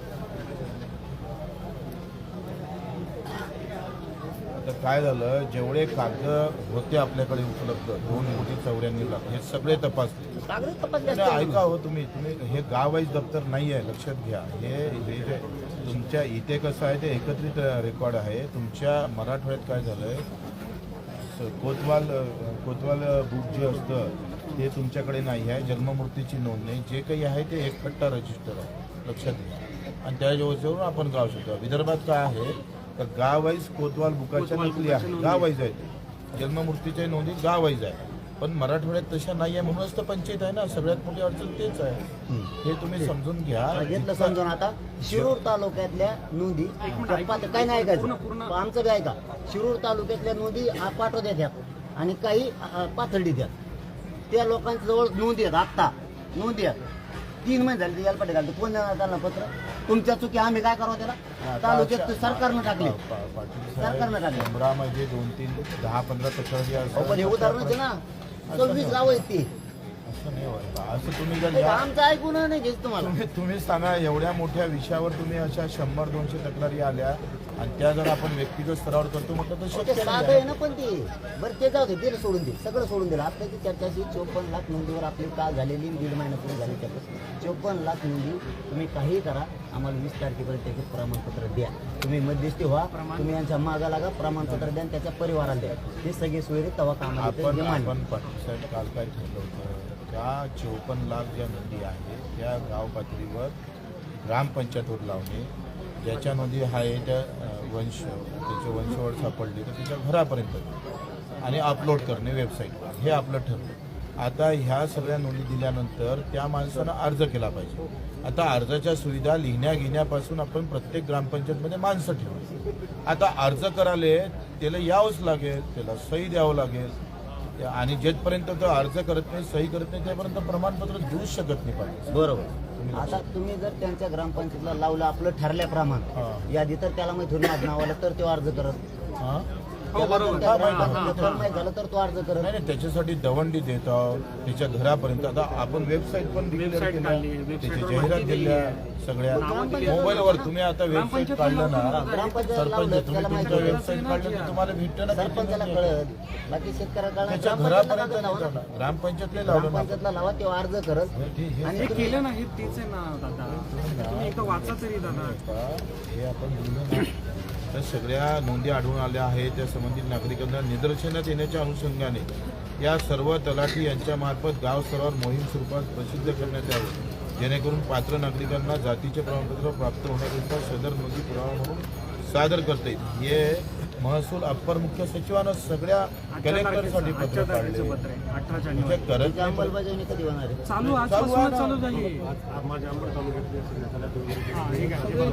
[SPEAKER 6] आता काय झालं, जेवढे कागद होते आपल्याकडे उपलब्ध 2,94,00,000 हे सगळे तपासले.
[SPEAKER 1] कागद तपासले
[SPEAKER 6] नाही,
[SPEAKER 1] असते.
[SPEAKER 6] ऐका हो, तुम्ही हे गाव वाईज दप्तर नाही आहे, लक्षात घ्या. हे जे तुमच्या इथे कसं आहे ते एकत्रित रेकॉर्ड आहे. तुमच्या मराठवाड्यात काय झालंय, कोतवाल बुक जे असतं ते तुमच्याकडे नाही आहे. जन्ममृत्यूची नोंद नाही, जे काही आहे ते एक कट्टा रजिस्टर आहे, लक्षात घ्या. आणि त्या व्यवस्थेवरून आपण गाव शोधतो. विदर्भात काय आहे तर गाव वाईज कोतवाल बुकाच्या नकली आहे, गाव वाईज आहे ते. जन्ममृत्यूच्या नोंदी गाव वाईज आहे, पण मराठवाड्यात तशा नाही आहे. म्हणूनच तर पंचायत आहे ना, सगळ्यात मोठी अडचण तेच आहे. हे तुम्ही समजून घ्या.
[SPEAKER 1] घेतलं समजून. आता शिरूर तालुक्यातल्या नोंदी काही नाही ऐकायचं, आमचं बी ऐका. शिरूर तालुक्यातल्या नोंदी पाठवत द्यात आणि काही पाथर्डी द्या. त्या लोकांच्या जवळ नोंदी आहेत, आत्ता नोंदी आहेत. 3 महिने झाले ते याला पाठी घालतो. कोण देणार त्यांना पत्र? तुमच्या चुकी आम्ही काय करावं त्याला? तालुक्यात सरकारनं टाकले, सरकारनं टाकले.
[SPEAKER 6] शंभरामध्ये 2-3, 10-15 तक्रारी
[SPEAKER 1] पण हे उदाहरणच आहे ना, 26 गाव आहेत ती.
[SPEAKER 6] असं नाही व्हायचं. असं तुम्ही जर
[SPEAKER 1] आमचं ऐकून नाही घ्यायचं तुम्हाला.
[SPEAKER 6] तुम्ही सांगा, एवढ्या मोठ्या विषयावर तुम्ही अशा 100-200 तक्रारी आल्या आणि त्या जर आपण व्यक्तिगत स्तरावर करतो म्हटलं तर
[SPEAKER 1] ते
[SPEAKER 6] शक्य
[SPEAKER 1] साधं
[SPEAKER 6] नाही.
[SPEAKER 1] आहे ना, पण ते बरं ते जाऊ दे, ते सोडून दे, सगळं सोडून दिलं. आत्ताची चर्चाशी 54 लाख नोंदीवर आपली काल झालेली 1.5 महिना पूर्ण झाली. त्यापासून 54 लाख नोंदी. तुम्ही काहीही करा, आम्हाला 20 तारखेपर्यंत त्याचे प्रमाणपत्र द्या. तुम्ही मध्यस्थी व्हा, तुम्ही यांच्या मागा लागा, प्रमाणपत्र द्या आणि त्याच्या परिवाराला द्या. हे सगळे सोयरे तवा कामाला
[SPEAKER 6] आपण पाटील साहेब काल काय ठरलं होतं, त्या 54 लाख ज्या नोंदी आहेत त्या गाव पातळीवर ग्रामपंचायतवर लावणे, ज्याच्या नोंदी आहे त्या त्याचे वंशवळ सापडले तर त्याच्या घरापर्यंत आणि अपलोड करणे वेबसाईटवर, हे आपलं ठरलं. आता ह्या सगळ्या नोंदी दिल्यानंतर त्या माणसानं अर्ज केला पाहिजे. आता अर्जाच्या सुविधा लिहिण्या घेण्यापासून आपण प्रत्येक ग्रामपंचायतमध्ये माणसं ठेवू. आता अर्ज करायला त्याला यावंच लागेल, त्याला सही द्यावं लागेल आणि जेथपर्यंत तो अर्ज करत नाही, सही करत नाही, त्यापर्यंत प्रमाणपत्र देऊच शकत नाही पाहिजे.
[SPEAKER 1] बरोबर. आता तुम्ही जर त्यांच्या ग्रामपंचायतीला लावलं आपलं ठरल्याप्रमाणे यादी, तर त्याला माहिती होईल नावाला, तर तो अर्ज करत.
[SPEAKER 6] हां
[SPEAKER 1] त्याला जर त्या ग्रामपंचायतीला माहिती झालं तर तो अर्ज करत.
[SPEAKER 6] नाही, त्याच्यासाठी दवंडी देत आहोत त्याच्या घरापर्यंत. आता आपण वेबसाईट पण डिक्लेअर केल्या, त्याची जाहिरात दिल्या सगळ्या मोबाईलवर. तुम्ही आता वेबसाईट काढलं ना, सरपंच तुम्ही तुमच्या वेबसाईट काढलं तर तुम्हाला भेटतं ना,
[SPEAKER 1] सरपंचाला कळत, बाकी शेतकऱ्याला
[SPEAKER 6] त्याच्या
[SPEAKER 1] कळत.
[SPEAKER 6] घरापर्यंत ग्रामपंचायतला लावलं ना.
[SPEAKER 1] ग्रामपंचायतला लावा, तेव्हा अर्ज करत.
[SPEAKER 3] हे केलं नाही तेच आहे ना दादा. तुम्ही एकदा वाचा तरी दादा.
[SPEAKER 6] हे आपण बोललो ना, तर सगळ्या नोंदी आढळून आल्या आहेत. त्या संबंधित नागरिकांना निदर्शनात येण्याच्या अनुषंगाने या सर्व तलाठी यांच्या मार्फत गाव स्तरावर मोहीम स्वरूपात प्रसिद्ध करण्यात यावे, जेणेकरून पात्र नागरिकांना जातीचे प्रमाणपत्र प्राप्त होण्याकरिता सदर नोंदी पुरावा म्हणून सादर करता येईल. हे महसूल अप्पर मुख्य सचिवानं सगळ्या कलेक्टरसाठी पत्र काढले.
[SPEAKER 3] 18
[SPEAKER 6] ते
[SPEAKER 3] जानेवारी
[SPEAKER 6] करत
[SPEAKER 1] त्याची
[SPEAKER 6] नाही.
[SPEAKER 1] अंमलबजावणी कधी होणार आहे?
[SPEAKER 3] चालू आजपासूनच चालू झाली.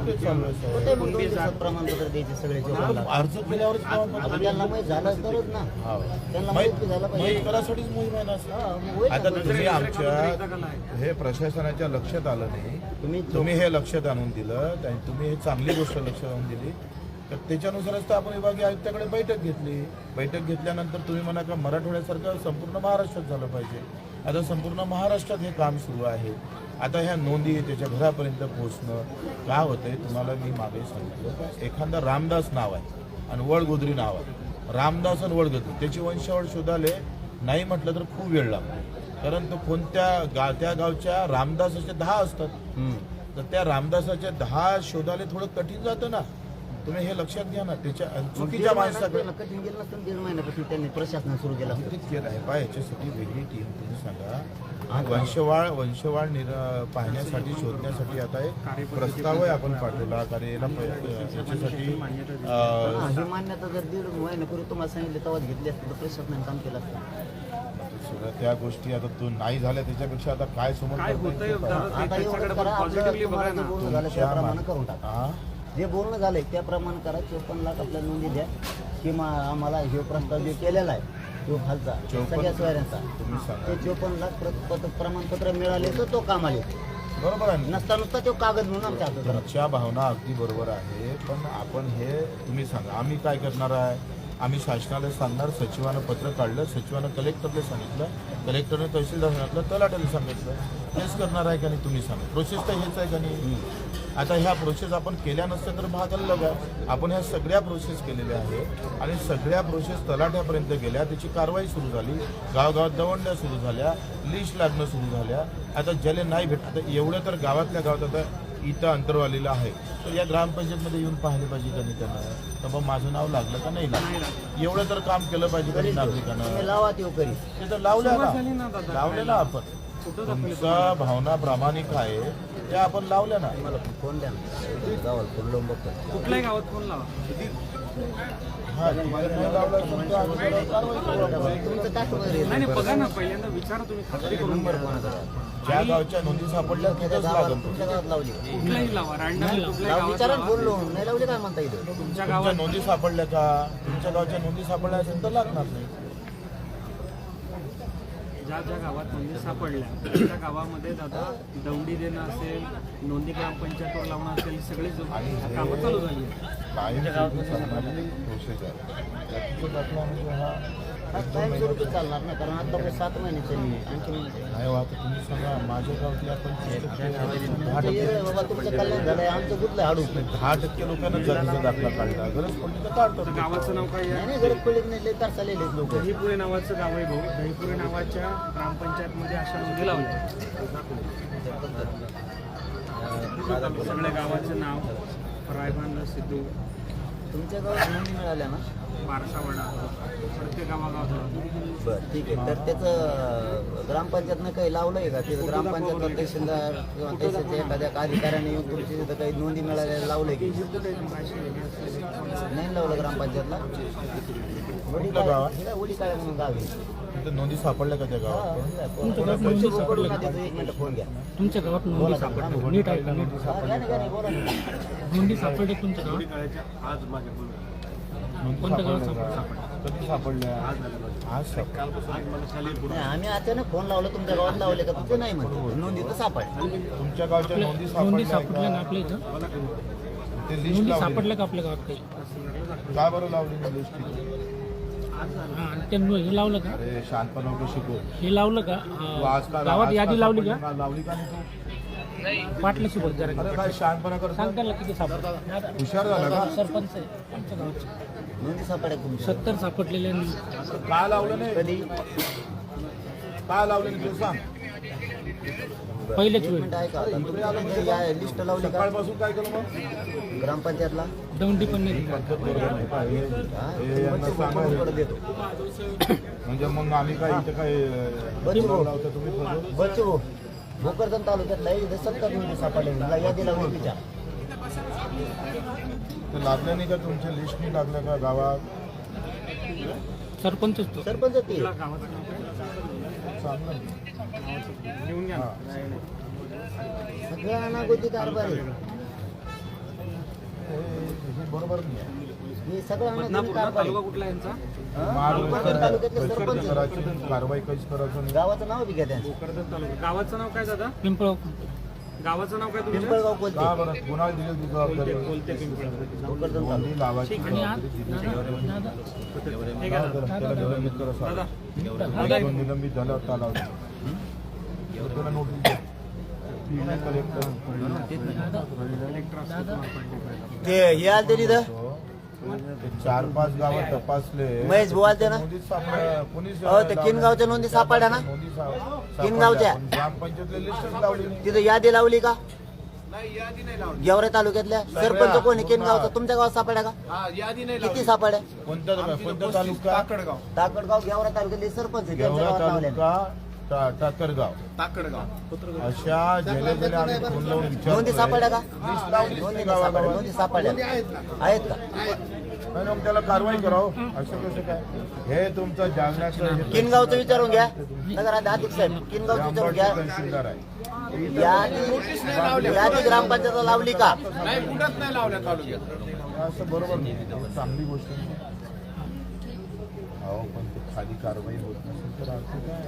[SPEAKER 6] ते चालू आहे, साहेब.
[SPEAKER 1] कुठे मग 2 दिवसात प्रमाणपत्र द्यायचे सगळे जेवणाला?
[SPEAKER 6] अर्ज केल्यावरच प्रमाणपत्र.
[SPEAKER 1] आता त्यांना माहित झालं तरच ना,
[SPEAKER 6] हा.
[SPEAKER 1] त्यांना माहिती झालं पाहिजे.
[SPEAKER 6] माहित करासाठीच मोहीम आहे ना.
[SPEAKER 1] हा, मग होईल
[SPEAKER 6] आता
[SPEAKER 1] ना.
[SPEAKER 6] तुम्ही आमच्या हे प्रशासनाच्या लक्षात आलं नाही, तुम्ही हे लक्षात आणून दिलं आणि तुम्ही हे चांगली गोष्ट लक्षात आणून दिली, तर त्याच्यानुसारच तर आपण विभागीय आयुक्ताकडे बैठक घेतली. बैठक घेतल्यानंतर तुम्ही म्हणा का मराठवाड्यासारखं संपूर्ण महाराष्ट्रात झालं पाहिजे. आता संपूर्ण महाराष्ट्रात हे काम सुरू आहे. आता ह्या नोंदी त्याच्या घरापर्यंत पोहोचणं काय होतंय, तुम्हाला मी मागे सांगितलं का, एखादा रामदास नाव आहे आणि वडगोद्री नाव आहे, रामदास आणि वडगोद्री, त्याची वंशावळ शोधाले नाही म्हटलं तर खूप वेळ लागतो. कारण तो कोणत्या त्या गावच्या रामदासाचे 10 असतात, तर त्या रामदासाच्या 10 शोधाले थोडं कठीण जातं ना. तुम्ही हे लक्षात घ्या ना. त्याच्या चुकीच्या माणसाकडे
[SPEAKER 1] कठीण गेलं नसतं. 1.5 महिन्यापासून त्यांनी प्रशासनाने सुरू केलं असतं.
[SPEAKER 6] केलं आहे बा. याच्यासाठी वेगळी टीम तुम्ही सांगा. वंशवाळ पाहण्यासाठी शोधण्यासाठी आता एक प्रस्ताव आहे आपण पाठवला. कारण याला याच्यासाठी
[SPEAKER 1] ही मान्यता जर 1.5 महिन्यापूर्वी तुम्हाला सांगितलं तेव्हा घेतली असतं तर प्रशासनाने काम केलं असतं.
[SPEAKER 6] त्या गोष्टी आता तो नाही झाल्या त्याच्यापेक्षा आता काय समोर
[SPEAKER 3] काय
[SPEAKER 6] करता
[SPEAKER 3] होतंय
[SPEAKER 6] येईल ते करा.
[SPEAKER 3] दादा,
[SPEAKER 1] आता
[SPEAKER 3] त्यांच्याकडे
[SPEAKER 1] एवढं
[SPEAKER 3] पण
[SPEAKER 1] करा, आपलं
[SPEAKER 3] पॉझिटिव्हली बघा
[SPEAKER 1] तुम्हाला जे
[SPEAKER 3] ना.
[SPEAKER 1] बोलणं झालं त्याप्रमाणे करून टाका.
[SPEAKER 6] हा?
[SPEAKER 1] जे बोलणं झालंय त्याप्रमाणे करा. 54 लाख आपल्या नोंदी द्या की आम्हाला हे प्रस्ताव जे केलेला आहे तो खालचा
[SPEAKER 6] 54
[SPEAKER 1] सगळ्या सोयऱ्यांचा
[SPEAKER 6] तुम्ही सांगा.
[SPEAKER 1] ते 54 लाख प्रमाणपत्र मिळाले तर तो काम आले.
[SPEAKER 6] बरोबर आहे ना?
[SPEAKER 1] नसता नुसता तो कागद म्हणून आमच्या हातात राहतो.
[SPEAKER 6] तुमच्या भावना अगदी बरोबर आहे, पण आपण हे तुम्ही सांगा आम्ही काय करणार आहे. आम्ही शासनाला सांगणार, सचिवानं पत्र काढलं, सचिवानं कलेक्टरला सांगितलं, कलेक्टरने तहसीलदार सांगितलं, तलाट्याला सांगितलं. हेच करणार आहे का नाही तुम्ही सांगा. प्रोसेस तर हेच आहे का नाही. आता ह्या प्रोसेस आपण केल्या नसत्या तर भागायला बघा. आपण ह्या सगळ्या प्रोसेस केलेल्या आहे आणि सगळ्या प्रोसेस तलाठ्यापर्यंत गेल्या, त्याची कारवाई सुरू झाली, गावगावात दवंड्या सुरू झाल्या, लिस्ट लागणं सुरू झाल्या. आता ज्याला नाही भेट आता एवढं तर गावातल्या गावात आता इथं अंतरवालीला आहे तर या ग्रामपंचायतमध्ये येऊन पाहिले पाहिजे का नाही त्यांना तर मग माझं नाव लागलं का नाही लागलं. एवढं तर काम केलं पाहिजे का नाही नागरिकांना.
[SPEAKER 1] तुम्ही लावा ते करी.
[SPEAKER 6] ते तर लावलं
[SPEAKER 3] सुरुवात झाली
[SPEAKER 6] ना,
[SPEAKER 3] ना दादा.
[SPEAKER 6] लावलेलं आपण.
[SPEAKER 3] कुठं दाखवलं?
[SPEAKER 6] तुमचा भावना प्रामाणिक आहे त्या आपण लावल्या ना.
[SPEAKER 1] मला फोन द्या ना. गावाला फोन लावून बघतो.
[SPEAKER 3] कुठल्याही गावात फोन लावा.
[SPEAKER 6] हा तुम्हाला नाही लावला तुमच्या अगोदर कारवाई करू आपण.
[SPEAKER 1] तुमचं टाक वगैरे
[SPEAKER 3] नाही नाही बघा ना, पहिल्यांदा विचारा तुम्ही, खात्री करून घ्या.
[SPEAKER 6] ज्या गावच्या नोंदी सापडल्या तिथंच लागेल.
[SPEAKER 1] तुमच्या गावात लावली का?
[SPEAKER 3] कुठल्याही लावा, रँडमली कुठल्याही गावात
[SPEAKER 1] विचारा
[SPEAKER 3] लावा.
[SPEAKER 1] फोन लावून नाही लावली काय म्हणता येईल.
[SPEAKER 3] तुमच्या
[SPEAKER 6] तुमच्या
[SPEAKER 3] गावात
[SPEAKER 6] नोंदी सापडल्या का. तुमच्या गावच्या नोंदी सापडल्या असेल तर लागणार नाही.
[SPEAKER 3] ज्या ज्या गावात नोंदी सापडल्या त्या गावामध्ये दादा दौंडी देणं असेल, नोंदी ग्रामपंचायतवर लावणं असेल, सगळी कामं चालू झाली आहेत.
[SPEAKER 6] कायमस्वरूपी चालणारी प्रोसेस आहे. त्याचा दाखला म्हणजे हा
[SPEAKER 1] कायमस्वरूपी चालणार ना, कारण आता 7 महिने चालली आणखी
[SPEAKER 6] नाही वाहत. तुम्ही सांगा माझ्या गावातल्या आपण
[SPEAKER 1] 10% बाबा तुमचं कल्याण झालंय, आमचं गुतलं हाडू.
[SPEAKER 6] 10% लोकांना जातीचा दाखला काढला. गरज पडली तर काढतो.
[SPEAKER 3] गावाचं नाव काय आहे?
[SPEAKER 1] नाही गरज पडली की नाही लय तर चाललेले लोक.
[SPEAKER 3] दहीपुरे नावाचं गाव आहे भाऊ. दहीपुरे नावाच्या ग्रामपंचायतमध्ये अशा नोंदी लावल्या. सगळ्या गावाचं नाव, रायबांना सिद्धू,
[SPEAKER 1] तुमच्या गावात नोंदी मिळाल्या ना.
[SPEAKER 3] बारसावाडा, प्रत्येक गावागावात.
[SPEAKER 1] बरं ठीक आहे. तर त्याचं ग्रामपंचायतनं काही लावलंय का. तिथं ग्रामपंचायतला तहसीलदार किंवा तहसीलच्या एखाद्या अधिकाऱ्याने येऊन तुमची तिथं काही नोंदी मिळाल्या लावलंय की नाही लावलं ग्रामपंचायतला. वडी काय वडी काय म्हणून गाव आहे.
[SPEAKER 6] तिथं नोंदी सापडल्या का त्या गावात.
[SPEAKER 1] पडू नका तिथं. 1 मिनिट फोन घ्या.
[SPEAKER 7] तुमच्या गावात नोंदी सापडली नीट ऐका नीट
[SPEAKER 1] हा, घ्या ना, घ्या ना, बोला ना.
[SPEAKER 7] नोंदी सापडली तुमच्या गावात
[SPEAKER 6] नोंदी
[SPEAKER 7] कोणत्या गावात
[SPEAKER 6] सापडल्या. कधी सापडल्या. आज सापडल्या.
[SPEAKER 1] नाही, आम्ही अचानक फोन लावला तुमच्या गावात लावले का तुमचं नाही म्हणतो. नोंदी तर सापडली.
[SPEAKER 6] तुमच्या गावच्या नोंदी
[SPEAKER 7] नोंदी
[SPEAKER 6] सापडल्या
[SPEAKER 7] सापडल्या ना
[SPEAKER 6] का?
[SPEAKER 7] आपल्या इथं
[SPEAKER 6] ते लिस्ट
[SPEAKER 7] नोंदी
[SPEAKER 6] लावली.
[SPEAKER 7] सापडल्या का आपल्या गावात काही
[SPEAKER 6] का बरं लावली लिस्ट.
[SPEAKER 7] हा, आणि ते हे लावलं का
[SPEAKER 6] अरे शांतपणा नको शिकू.
[SPEAKER 7] हे लावलं का
[SPEAKER 6] तू आज का
[SPEAKER 7] गावात
[SPEAKER 6] आज
[SPEAKER 7] यादी
[SPEAKER 6] का
[SPEAKER 7] लावली
[SPEAKER 6] सापडली
[SPEAKER 7] का
[SPEAKER 6] लावली का नाही तू.
[SPEAKER 7] पाटलाशी बोल जरा
[SPEAKER 6] अरे काय शांतपणा करतो.
[SPEAKER 7] सांग त्याला किती सापडलं
[SPEAKER 6] हुशार झाला का.
[SPEAKER 7] सरपंच आहे आमच्या गावचे
[SPEAKER 1] नोंदी सापडल्या तुमच्या.
[SPEAKER 7] 70 सापडलेले आणि
[SPEAKER 6] का लावलं नाही.
[SPEAKER 1] कधी
[SPEAKER 6] का लावलं नाही तू सांग.
[SPEAKER 7] पहिलेच
[SPEAKER 1] एक
[SPEAKER 7] वेळ
[SPEAKER 1] मिनिट ऐका. आता तुम्ही या लिस्ट लावली का
[SPEAKER 6] सकाळपासून काय केलं मग.
[SPEAKER 1] ग्रामपंचायतला.
[SPEAKER 7] दौंडी पण नाही दिली.
[SPEAKER 6] पद्धत बरोबर नाही का.
[SPEAKER 1] हा,
[SPEAKER 6] हे यांना सांगा.
[SPEAKER 1] फोन देतो.
[SPEAKER 6] म्हणजे मग आम्ही काय इथं काय
[SPEAKER 1] बच्चू भाऊ.
[SPEAKER 6] लावतो तुम्ही फसवतो?
[SPEAKER 1] बच्चू भाऊ, भोकरदन तालुक्यातला इथं 70 नोंदी सापडले. मला यादी लावून विचार.
[SPEAKER 6] तर लागल्या नाही का तुमच्या लिस्ट नाही लागल्या का गावात.
[SPEAKER 7] सरपंचच तो
[SPEAKER 1] सरपंच ते
[SPEAKER 3] गावाचं नाव काय?
[SPEAKER 6] सांग ना.
[SPEAKER 3] घेऊन घ्या ना.
[SPEAKER 1] सगळ्या अनागोती कारभार आहे.
[SPEAKER 6] हे बरोबर नाही आहे.
[SPEAKER 1] हे सगळं अनागोती
[SPEAKER 3] बदनापूर ना
[SPEAKER 1] कारभार
[SPEAKER 3] तालुका
[SPEAKER 1] आहे.
[SPEAKER 3] कुठला यांचा?
[SPEAKER 1] हा? भोकरदन तालुक्यातले सरपंच आहे.
[SPEAKER 6] करायची कारवाई काहीच करायचं नाही.
[SPEAKER 1] गावाचं नाव बी घ्या त्यांचं.
[SPEAKER 3] भोकरदन तालुका. गावाचं नाव काय दादा?
[SPEAKER 7] पिंपळ
[SPEAKER 3] गावाचं नाव काय तुमच्या?
[SPEAKER 1] पिंपळगाव कोलते.
[SPEAKER 6] का बरं कोणाला दिली ती जबाबदारी.
[SPEAKER 3] बोलते पिंपळगाव.
[SPEAKER 1] भोकरदन तालुका.
[SPEAKER 6] नोंदी लावायची
[SPEAKER 7] आणि आज
[SPEAKER 6] जबाबदारी
[SPEAKER 7] दादा
[SPEAKER 3] हे घ्या दादा.
[SPEAKER 6] त्याला निलंबित करा सांग.
[SPEAKER 3] दादा
[SPEAKER 6] तो निलंबित झाल्यावर त्याला लावतो. त्याला नोटीस द्या. कलेक्टर
[SPEAKER 1] ते हे आलते तिथं
[SPEAKER 6] 4-5 गावात तपासले.
[SPEAKER 1] महेश भाऊ आलते ना.
[SPEAKER 6] नोंदीत सापडल्या. कोणीच
[SPEAKER 1] हो, ते किनगावच्या नोंदी सापडल्या ना.
[SPEAKER 6] नोंदी
[SPEAKER 1] किनगावच्या.
[SPEAKER 6] ग्रामपंचायतला लिस्टच लावली नाही.
[SPEAKER 1] तिथं यादी लावली का गेवरे तालुक्यातल्या. सरपंच कोणी किनगावचा तुमच्या गावात सापड्या का. किती सापड्या.
[SPEAKER 6] कोणता तालुका.
[SPEAKER 1] ताकडगाव गेवरा तालुक्यातले सरपंच आहे, त्यांच्या
[SPEAKER 6] गेवरा
[SPEAKER 1] गावात लावले.
[SPEAKER 6] तालुका टाकरगाव अशा गेल्या गेल्या आम्ही फोन लावून
[SPEAKER 1] नोंदी
[SPEAKER 6] विचारतोय.
[SPEAKER 1] सापड्या का.
[SPEAKER 6] लिस्ट लावलीच
[SPEAKER 1] नोंदी
[SPEAKER 6] नाही
[SPEAKER 1] नाही सापडल्या.
[SPEAKER 6] गावागावात.
[SPEAKER 1] नोंदी सापडल्या आहेत का.
[SPEAKER 6] नाही ना, मग त्याला कारवाई करावं. असं कसं काय. हे तुमचं जालन्याचं हे
[SPEAKER 1] किनगावचं विचारून घ्या. नगरात अधिक साहेब किनगावची
[SPEAKER 6] आंबट
[SPEAKER 1] विचारून घ्या.
[SPEAKER 6] तहसीलदार आहे
[SPEAKER 1] यादी ग्रामपंचायत लावली का?
[SPEAKER 6] असं बरोबर नाही चांगली गोष्ट नाही. अहो पण ते खाली कारवाई होत नसेल तर अर्थ काय?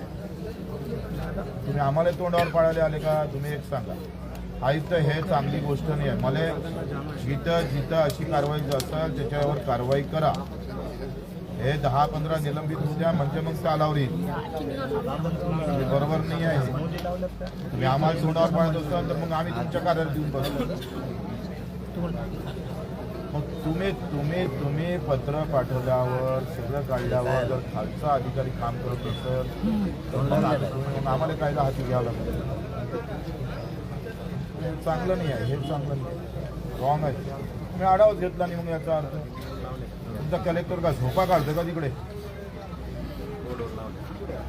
[SPEAKER 6] तुम्ही आम्हाला तोंडावर पाळायला आले का? तुम्ही एक सांगा. आयुक्त हे चांगली गोष्ट नाही आहे. मला जिथं जिथं अशी कारवाई असेल त्याच्यावर कारवाई करा. हे 10-15 निलंबित होऊ द्या म्हणजे मग चालावर येईल. हे बरोबर नाही आहे. तुम्ही आम्हाला तोंडावर पाळत असाल तर मग आम्ही तुमच्या कार्यालयात येऊन बसतो. मग तुम्ही पत्र पाठवल्यावर सगळं काढल्यावर जर खालचा अधिकारी काम करत असेल तर मग आम्हाला कायदा हाती घ्यावा लागतो. हे चांगलं नाही आहे. हे चांगलं नाही रॉंग आहे. तुम्ही आढावाच घेतला नाही मग याचा अर्थ तुमचा कलेक्टर का झोपा काढतो का तिकडे?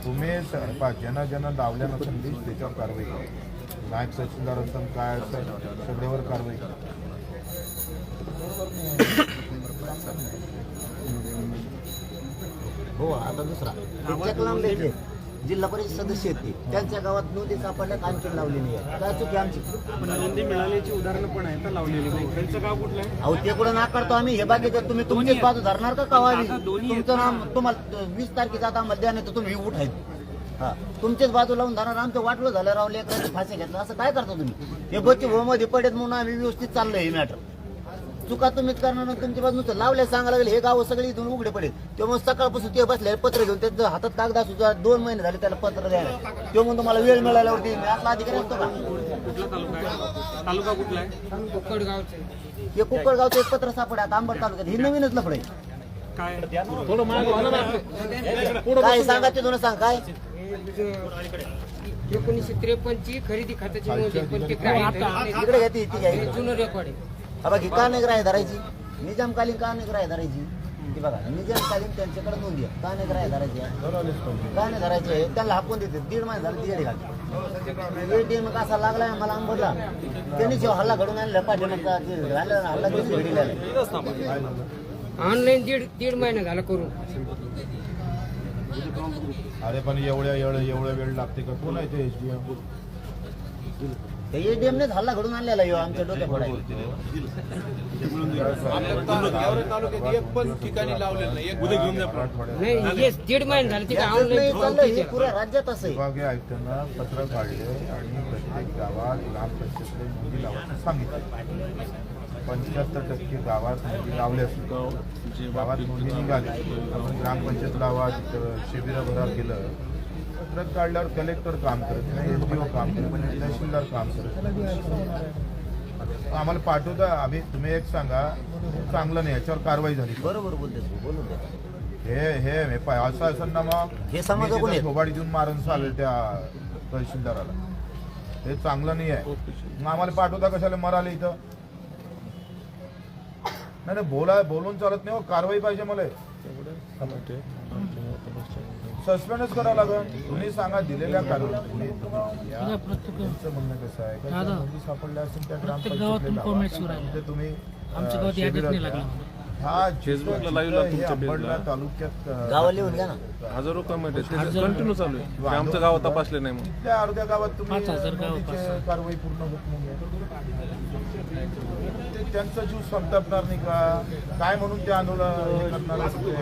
[SPEAKER 6] तुम्ही ज्यांना लावल्या नसेल लीज त्याच्यावर कारवाई करा. नायब तहसीलदार असेल काय असेल सगळ्यावर कारवाई करा.
[SPEAKER 1] हो आता दुसरा कलाम लेखे जिल्हा परिषद सदस्य आहेत त्यांच्या गावात नोंदी सापडल्यात आणखी लावली नाही आहे. काय चुकी आमची?
[SPEAKER 3] पण नोंदी मिळाल्याची उदाहरणं पण आहेत ना लावलेली नाही. त्यांचं गाव कुठलं आहे?
[SPEAKER 1] अहो ते कुठं नाकारतो आम्ही. हे बाकीचं तुम्ही तुमचीच बाजू धरणार का कवावी? तुमचं नाम तुम्हाला 20 तारखेचा आता मध्यान येतो तुम्ही उठायचं. हा तुमचीच बाजू लावून धरणार. आमचं वाटलं झालं राव लेकरांची फाशी घेतलं असं काय करता तुम्ही? हे बच्चे मध्ये पडेत म्हणून आम्ही व्यवस्थित चाललंय हे मॅटर. चुका तुम्हीच करणार ना तुमची बाजू नुसतं लावल्या सांगायला लागले. हे गाव सगळे इथून उघडे पडेल. तेव्हा सकाळपासून ते बसले पत्र घेऊन त्याचं हातात कागद असू 2 महिने झाले त्याला पत्र द्यायला. तेव्हा म्हणून तुम्हाला वेळ मिळाल्यावरती आपला अधिकारी असतो का?
[SPEAKER 3] कुठला तालुका आहे? तालुका कुठला आहे?
[SPEAKER 1] हे कुक्कडगावचं एक पत्र सापडा आंबड तालुक्यात. हे नवीनच लफडे
[SPEAKER 3] काय
[SPEAKER 1] काय सांगा ते दोन सांग काय
[SPEAKER 8] 1953 ची खरेदी खात्याची नोंद पण ते
[SPEAKER 1] इकडे घेते ती घ्या.
[SPEAKER 8] जुनं रेकॉर्ड आहे.
[SPEAKER 1] हा बाकी का नाही ग्राह्य धरायची? निजामकालीन का नाही ग्राह्य धरायची? ती बघा निजामकालीन त्यांच्याकडे नोंदी आहे. का नाही ग्राह्य धरायची? का नाही धरायचे? त्यांना हाकून देते. 1.5 महिने झाले तिकडे घालते. एटीएम कसा लागलाय मला आंबडला त्यांनी जेव्हा हल्ला घडून आणला पाठीमागचा हल्ला दिवशी घडीला
[SPEAKER 8] ऑनलाईन दीड महिना झाला करून.
[SPEAKER 6] अरे पण एवढ्या वेळ लागते का? कोण आहे ते SDM?
[SPEAKER 1] एटीएमनेच हल्ला घडून आणलेला यो आमच्या डोक्या फोडायला.
[SPEAKER 8] नाही हेच 1.5 महिना झाला तिथे
[SPEAKER 1] नाही चाललं हे
[SPEAKER 8] ऑनलाईन.
[SPEAKER 1] पुऱ्या राज्यात असं आहे.
[SPEAKER 6] विभागीय आयुक्तांना पत्र काढले आणि प्रत्येक गावात ग्रामपंचायतीला नोंदी लावायचं सांगितलं. 75% गावात नोंदी लावल्या असतील. गावात नोंदी निघाली. आपण ग्रामपंचायत लावा तिथं शिबिरं भरा केलं. पत्र काढल्यावर कलेक्टर काम करत नाही, SDO काम करत नाही, तहसीलदार काम करत नाही. आम्हाला पाठवता आम्ही. तुम्ही एक सांगा चांगलं नाही याच्यावर कारवाई झाली.
[SPEAKER 1] बरोबर बोलते तू, बोलू दे.
[SPEAKER 6] हे पाय असं असेल ना मग
[SPEAKER 1] हे समाजाकडून येतं.
[SPEAKER 6] थोबाडी देऊन मारून चालेल त्या तहसीलदाराला. हे चांगलं नाही आहे. मग आम्हाला पाठवता कशाला मराले इथं? नाही बोलून चालत नाही हो. कारवाई पाहिजे मला. सस्पेंडच करावं लागेल. तुम्ही सांगा दिलेल्या कारवाई म्हणणं कसं आहे का नोंदी सापडल्या असेल त्या ग्रामपंचायतीला तुम्ही
[SPEAKER 7] आमच्या गावात यादीच नाही लागला.
[SPEAKER 6] हा हे अंबडला तालुक्यात
[SPEAKER 1] गावाला लिहून घ्या ना.
[SPEAKER 9] हजारो कमेंट कंटिन्यू चालू आहे. आमच्या गावात तपासले नाही मग
[SPEAKER 6] त्या अर्ध्या गावात तुम्ही
[SPEAKER 7] 5,000 गावात
[SPEAKER 6] नोंदीची कारवाई पूर्ण होत नाही. त्यांचा जीव संतापणार नाही का? काय म्हणून ते आंदोलन करणार असते?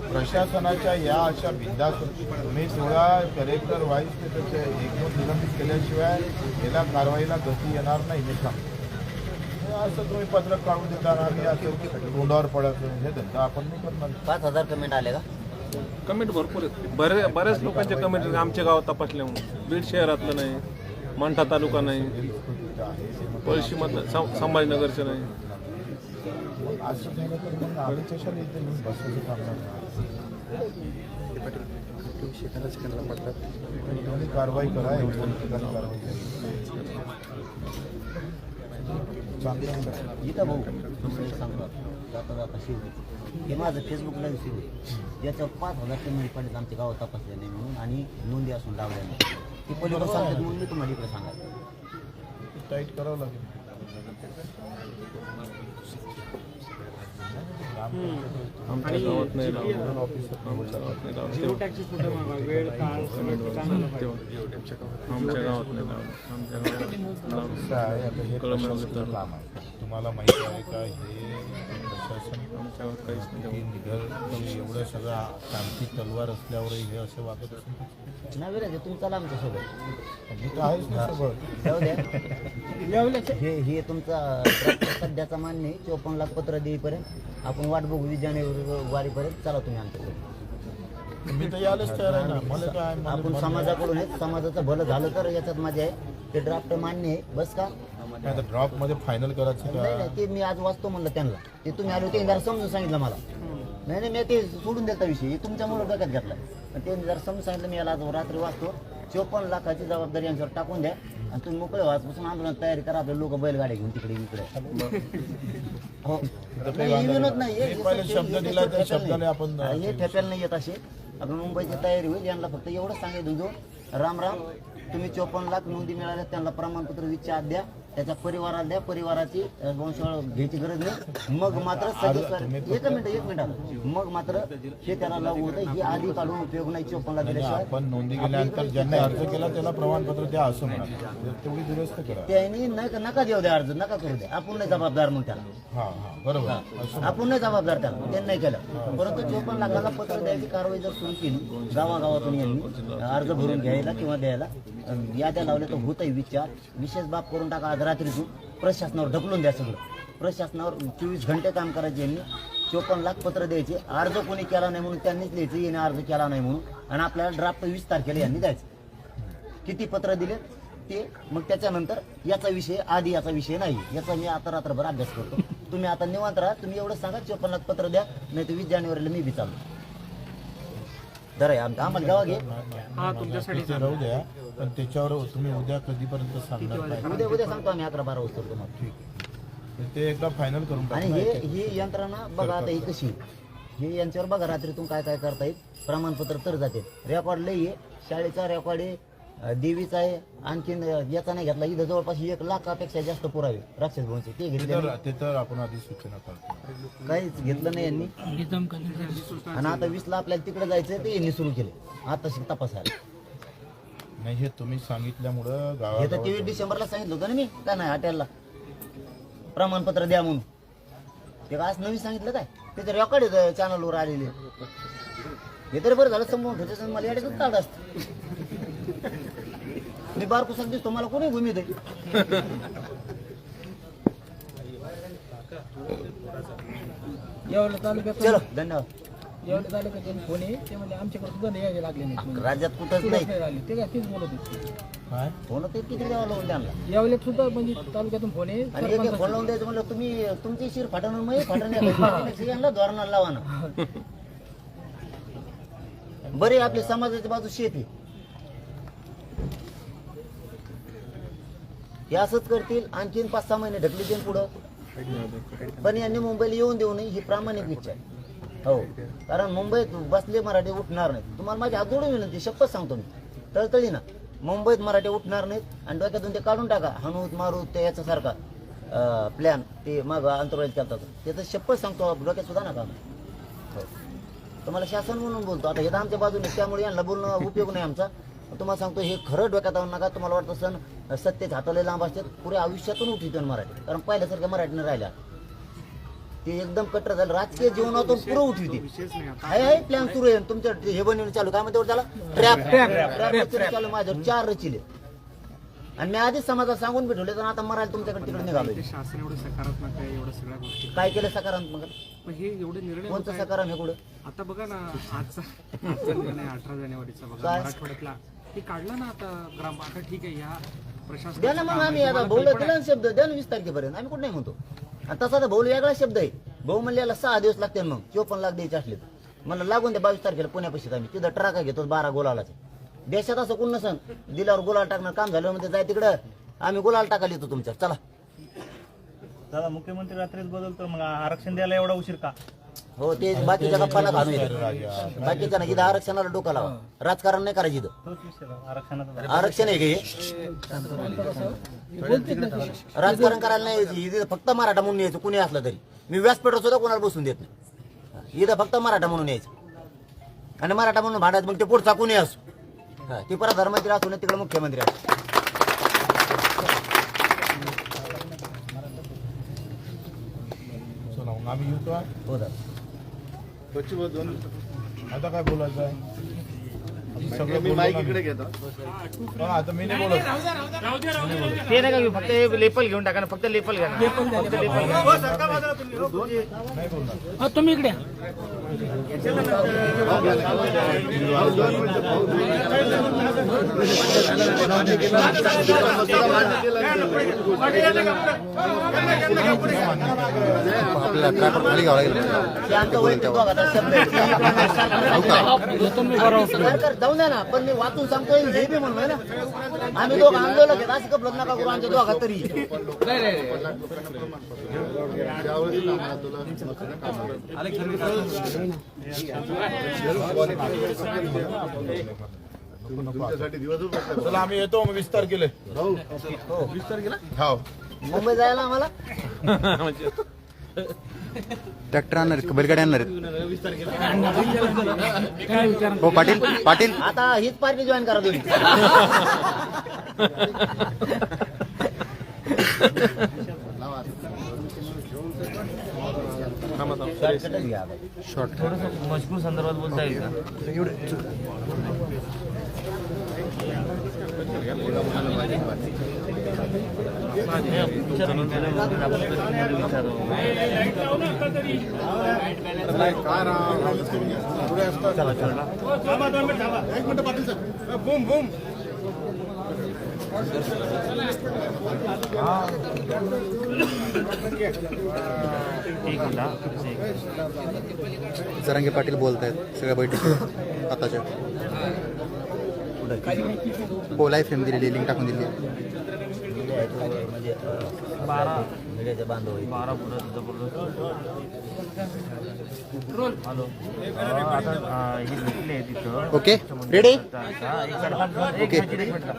[SPEAKER 6] प्रशासनाच्या या अशा बिंदास तुम्ही थोडा कलेक्टर वाईस त्याचे 1-2 निलंबित केल्याशिवाय याला कारवाईला गती येणार नाही. हे सांगतो. असं तुम्ही पत्रक काढून देताना आम्ही असं तोंडावर पडत हे धंदा आपण नाही करणार.
[SPEAKER 1] 5,000 कमेंट आले का?
[SPEAKER 9] कमेंट भरपूर आहेत. बऱ्याच लोकांचे कमेंट आमच्या गावात तपासले म्हणून. बीड शहरातलं नाही, मंठा तालुका नाही, पळशीमधलं संभाजीनगरचं नाही.
[SPEAKER 6] असं झालं तर मग आम्ही कशाला इथे येऊन बसायचं काम करणार? तुम्ही कारवाई करा. एक 2 ठिकाणी कारवाई करा. चांगलं
[SPEAKER 1] इथं भाऊ दुसरं एक सांगतो जाता शिव हे माझं फेसबुकला शिव याच्यावर 5,000 कमेंट पडलेत आमच्या गावात तपासले नाही म्हणून आणि नोंदी असून लावल्या नाही. ती पलीकडे सांगतात म्हणून मी तुम्हाला इकडे सांगायचं.
[SPEAKER 6] टाईट करावं लागेल.
[SPEAKER 9] आमच्या गावात नाही लावलं.
[SPEAKER 3] झिरो टॅक्सी कुठं मागा वेळ काळ सगळं ठिकाण आलं पाहिजे.
[SPEAKER 9] आमच्या गावात नाही लावलं. आमच्या गावात
[SPEAKER 6] कसं आहे, आता हे प्रशासनाचं काम आहे. तुम्हाला माहिती आहे का हे प्रशासन
[SPEAKER 9] आमच्यावर काहीच नाही.
[SPEAKER 6] की निघल एवढं सगळं शांती तलवार असल्यावरही हे असं वागत असेल
[SPEAKER 1] नाही विराज तुमचा आमच्या सोबत
[SPEAKER 6] मी तर आहेच ना सोबत.
[SPEAKER 1] जाऊ द्या हे तुमचा सध्याचा मान्य आहे. 54 लाख पत्र देईपर्यंत आपण वाट बघू 20 जानेवारीपर्यंत चला तुम्ही आमच्याकडे.
[SPEAKER 6] मी तर यायलाच तयार आहे ना. मला काय
[SPEAKER 1] आपण समाजाकडून आहे, समाजाचं भलं झालं तर याच्यात मजा आहे. ते ड्राफ्ट मान्य आहे बस का
[SPEAKER 6] ड्रॉप मध्ये फायनल करायचं
[SPEAKER 1] नाही
[SPEAKER 6] का?
[SPEAKER 1] नाही, ते मी आज वाचतो म्हणलं त्यांना. ते तुम्ही आले होते जरा समजून सांगितलं मला. नाही नाही मी ते सोडून दिलता विषय हे तुमच्यामुळे डोक्यात घेतला. पण ते जरा समजून सांगितलं. मी याला आज रात्री वाचतो. 54 लाखाची जबाबदारी यांच्यावर टाकून द्या आणि तुम्ही मोकळे वाचपासून आंदोलन तयारी करा. आपले लोक बैलगाड्या घेऊन तिकडे इकडे हो नाही, हे विनोद नाही हे
[SPEAKER 6] पहिले शब्द दिला त्या शब्दाने आपण
[SPEAKER 1] हे ठेप्याला नाही येत असे. आपण मुंबईची तयारी होईल. यांना फक्त एवढंच सांगितलं जो राम राम तुम्ही 54 लाख नोंदी मिळाल्या त्यांना प्रमाणपत्र विचार आत द्या. त्याच्या परिवाराला द्या. परिवाराची वंशावळ घ्यायची गरज नाही. मग मात्र एक मिनिट मग मात्र हे त्याला लागू होतं. हे आधी काढून उपयोग नाही 54 लाख दिल्याशिवाय.
[SPEAKER 6] आपण नोंदी केल्यानंतर ज्यांनी अर्ज केला त्याला प्रमाणपत्र द्या असं म्हणा. तेवढी दुरुस्त करा.
[SPEAKER 1] त्यांनी नका देऊ द्या अर्ज नका करू द्या. आपण नाही जबाबदार मग त्याला.
[SPEAKER 6] हा बरोबर.
[SPEAKER 1] आपण नाही जबाबदार त्याला. त्यांनी नाही केलं. परंतु 54 लाखाला पत्र द्यायची कारवाई जर सुरू केली गावागावातून यांनी अर्ज भरून घ्यायला किंवा द्यायला याद्या लावल्या तर होतही विचार विशेष बाब करून टाका. आज रात्रीतून प्रशासनावर ढकलून द्या. सगळं प्रशासनावर 24 घंटे काम करायचे यांनी. 54 लाख पत्र द्यायचे. अर्ज कोणी केला नाही म्हणून त्यांनीच लिहायचं याने अर्ज केला नाही म्हणून. आणि आपल्याला ड्राफ्ट 20 तारखेला यांनी द्यायचं. किती पत्र दिले ते मग त्याच्यानंतर याचा विषय आधी याचा विषय नाही. याचा मी आता रात्रभर अभ्यास करतो. तुम्ही आता निवांत राहा. तुम्ही एवढं सांगा 54 लाख पत्र द्या नाही तर 20 जानेवारीला मी बी चाललो. बरं आम्हाला गावा घे.
[SPEAKER 3] हा तुमच्यासाठी
[SPEAKER 6] ते राहू द्या पण त्याच्यावर तुम्ही उद्या कधीपर्यंत सांगणार काय?
[SPEAKER 1] उद्या सांगतो आम्ही 11-12 वाजता तुम्हाला.
[SPEAKER 6] ठीक आहे. ते एकदा फायनल करून
[SPEAKER 1] आणि
[SPEAKER 6] टाकू.
[SPEAKER 1] ही यंत्रणा बघा आता ही कशी हे यांच्यावर बघा रात्रीतून काय काय करता येईल. प्रमाणपत्र तर जाते. रेकॉर्ड लई आहे. शाळेचा रेकॉर्ड आहे. देवीचा आहे. आणखीन याचा नाही घेतला. इथं जवळपास 1 लाखापेक्षा जास्त पुरावे राक्षस भवनचे ते घेतले नाही.
[SPEAKER 6] ते तर आपण आधी सूचना करतो.
[SPEAKER 1] काहीच घेतलं नाही यांनी. आणि आता 20ला आपल्याला तिकडे जायचं ते यांनी सुरू केले. आता तपासायला
[SPEAKER 6] नाही हे तुम्ही सांगितल्यामुळं
[SPEAKER 1] हे तर
[SPEAKER 6] गावात
[SPEAKER 1] 23 डिसेंबरला सांगितलं होतं ना मी काय नाही हॉटेलला प्रमाणपत्र द्या म्हणून. ते आज नवीन सांगितलं काय त्याचं रेकॉर्ड आहे चॅनलवर आलेले. हे तरी बरं झालं समोर ठेवायचं. मला याडेच काढ असतं. मी बारकुसाक दिसतो मला कोणी घुमी दे. चलो धन्यवाद. राज्यात कुठंच नाही
[SPEAKER 6] काय
[SPEAKER 1] फोन तर किती द्यावा लावून त्यांना.
[SPEAKER 7] यावेळेस सुद्धा म्हणजे तालुक्यातून फोन आहे.
[SPEAKER 1] आणि एक फोन लावून द्यायचं म्हणलं तुम्ही तुमची शिर फाटणार मग फाटणार धोरणाला लावा ना. बरे आपली समाजाची बाजू शेती हे असंच करतील. आणखीन 5-6 महिने ढकली देईन पुढं. पण यांनी मुंबईला येऊन देऊ नये ही प्रामाणिक इच्छा आहे. हो कारण मुंबईत बसले मराठी उठणार नाहीत. तुम्हाला माझी हात जोडून विनंती शपथ सांगतो मी तळतळी ना. मुंबईत मराठी उठणार नाहीत. आणि डोक्यातून ते काढून टाका. हानूत मारू ते याच्यासारखा प्लॅन ते मग अंतराळीत चालतात. त्याचं शपथ सांगतो डोक्यात सुद्धा नका. हो तुम्हाला शासन म्हणून बोलतो. आता हे तर आमच्या बाजूने त्यामुळे यांना बोलणं उपयोग नाही आमचा. तुम्हाला सांगतो हे खरं डोक्यात आणू नका. तुम्हाला वाटतं सण सत्तेच हाताला लांब असतात. पुऱ्या आयुष्यातून उठवतो मराठी. कारण पहिल्यासारख्या मराठीने राहिल्या ते एकदम कट्टर झालं. राजकीय जीवनातून पुरं उठवते. आहे प्लॅन सुरू आहे तुमच्या हे बनवून चालू काय म्हणते त्याला ट्रॅप चालू. माझ्यावर 4 रचिले आणि मी आधीच समाजात सांगून भेटवले. तर आता मराठी तुमच्याकडे तिकडे निघालो.
[SPEAKER 3] शासन एवढं सकारात्मक आहे एवढ्या सगळ्या गोष्टी.
[SPEAKER 1] काय केलं सकारात्मक.
[SPEAKER 3] पण हे एवढे निर्णय
[SPEAKER 1] कोणतं सकारात्मक कुठं
[SPEAKER 3] आता बघा ना आजचा निर्णय 18 जानेवारीचा बघा
[SPEAKER 1] काय?
[SPEAKER 3] मराठवाड्यातला हे काढला ना आता ग्राम. आता ठीक आहे या प्रशासन
[SPEAKER 1] द्या ना मग आम्ही आता भाऊला दिला ना शब्द द्या ना 20 तारखेपर्यंत. आम्ही कुठं नाही म्हणतो. आणि तसा तर भाऊ वेगळा शब्द आहे. भाऊ म्हणले याला 6 दिवस लागतील. मग 54 लाख द्यायचे असले मला लागून द्या 22 तारखेला पुण्यापाशी. आम्ही तिथं ट्राका घेतो 12 गुलालाचे. देशात असं कोण नसन दिल्यावर गुलाल टाकणार काम झालं म्हणजे जाय तिकडं आम्ही गुलाल टाकायला येतो तुमच्या. चला
[SPEAKER 5] दादा मुख्यमंत्री रात्रीच बदलतो मग आरक्षण द्यायला एवढा उशीर का?
[SPEAKER 1] हो ते बाकीच्या गप्पाला घालून येते बाकीच्या इथं आरक्षणाला डोकं लावा राजकारण नाही करायचं इथं आरक्षण आहे का हे राजकारण करायला नाही यायचं. इथं फक्त मराठा म्हणून यायचं कुणी असलं तरी मी व्यासपीठावर सुद्धा कोणाला बसून देत नाही इथं फक्त मराठा म्हणून यायचं आणि मराठा म्हणून भांडायचं मग ते पुढचा कुणी असो ती प्रधानमंत्री असो ना तिकडे मुख्यमंत्री असो
[SPEAKER 6] चला मग आम्ही येऊ का
[SPEAKER 1] हो दादा
[SPEAKER 6] आता काय बोलायचं आहे सगळं
[SPEAKER 2] मी माईक इकडे घेतो
[SPEAKER 6] आता मी नाही बोलत
[SPEAKER 3] ते नाही का फक्त लेपल घेऊन टाका ना फक्त लेपल घ्या
[SPEAKER 6] नाही बोलणार
[SPEAKER 7] तुम्ही इकडे या.
[SPEAKER 1] ते आमचं वैयक्तिक दोघांचा शब्द आहे. सरकार जाऊन द्या ना पण मी वाचून सांगतोय जे बी म्हणून ना आम्ही दोघं आंदोलक आहेत असं कपलत नका करू आमच्या दोघात तरी
[SPEAKER 6] चला आम्ही येतो मग 20 तारखेला हो
[SPEAKER 1] मुंबई जायला आम्हाला
[SPEAKER 2] ट्रॅक्टर आणणार आहेत बैलगाडी आणणार आहेत हो पाटील पाटील
[SPEAKER 1] आता हीच पार्टी जॉईन करा तुम्ही
[SPEAKER 2] शॉर्ट
[SPEAKER 3] मजकूर संदर्भात बोलता येईल का
[SPEAKER 2] जरांगे पाटील बोलतायत सगळ्या बैठकीत आताच्या बोलाय फेम दिलेली लिंक टाकून दिली
[SPEAKER 1] म्हणजे मीडियाचे बांधव
[SPEAKER 2] okay ready okay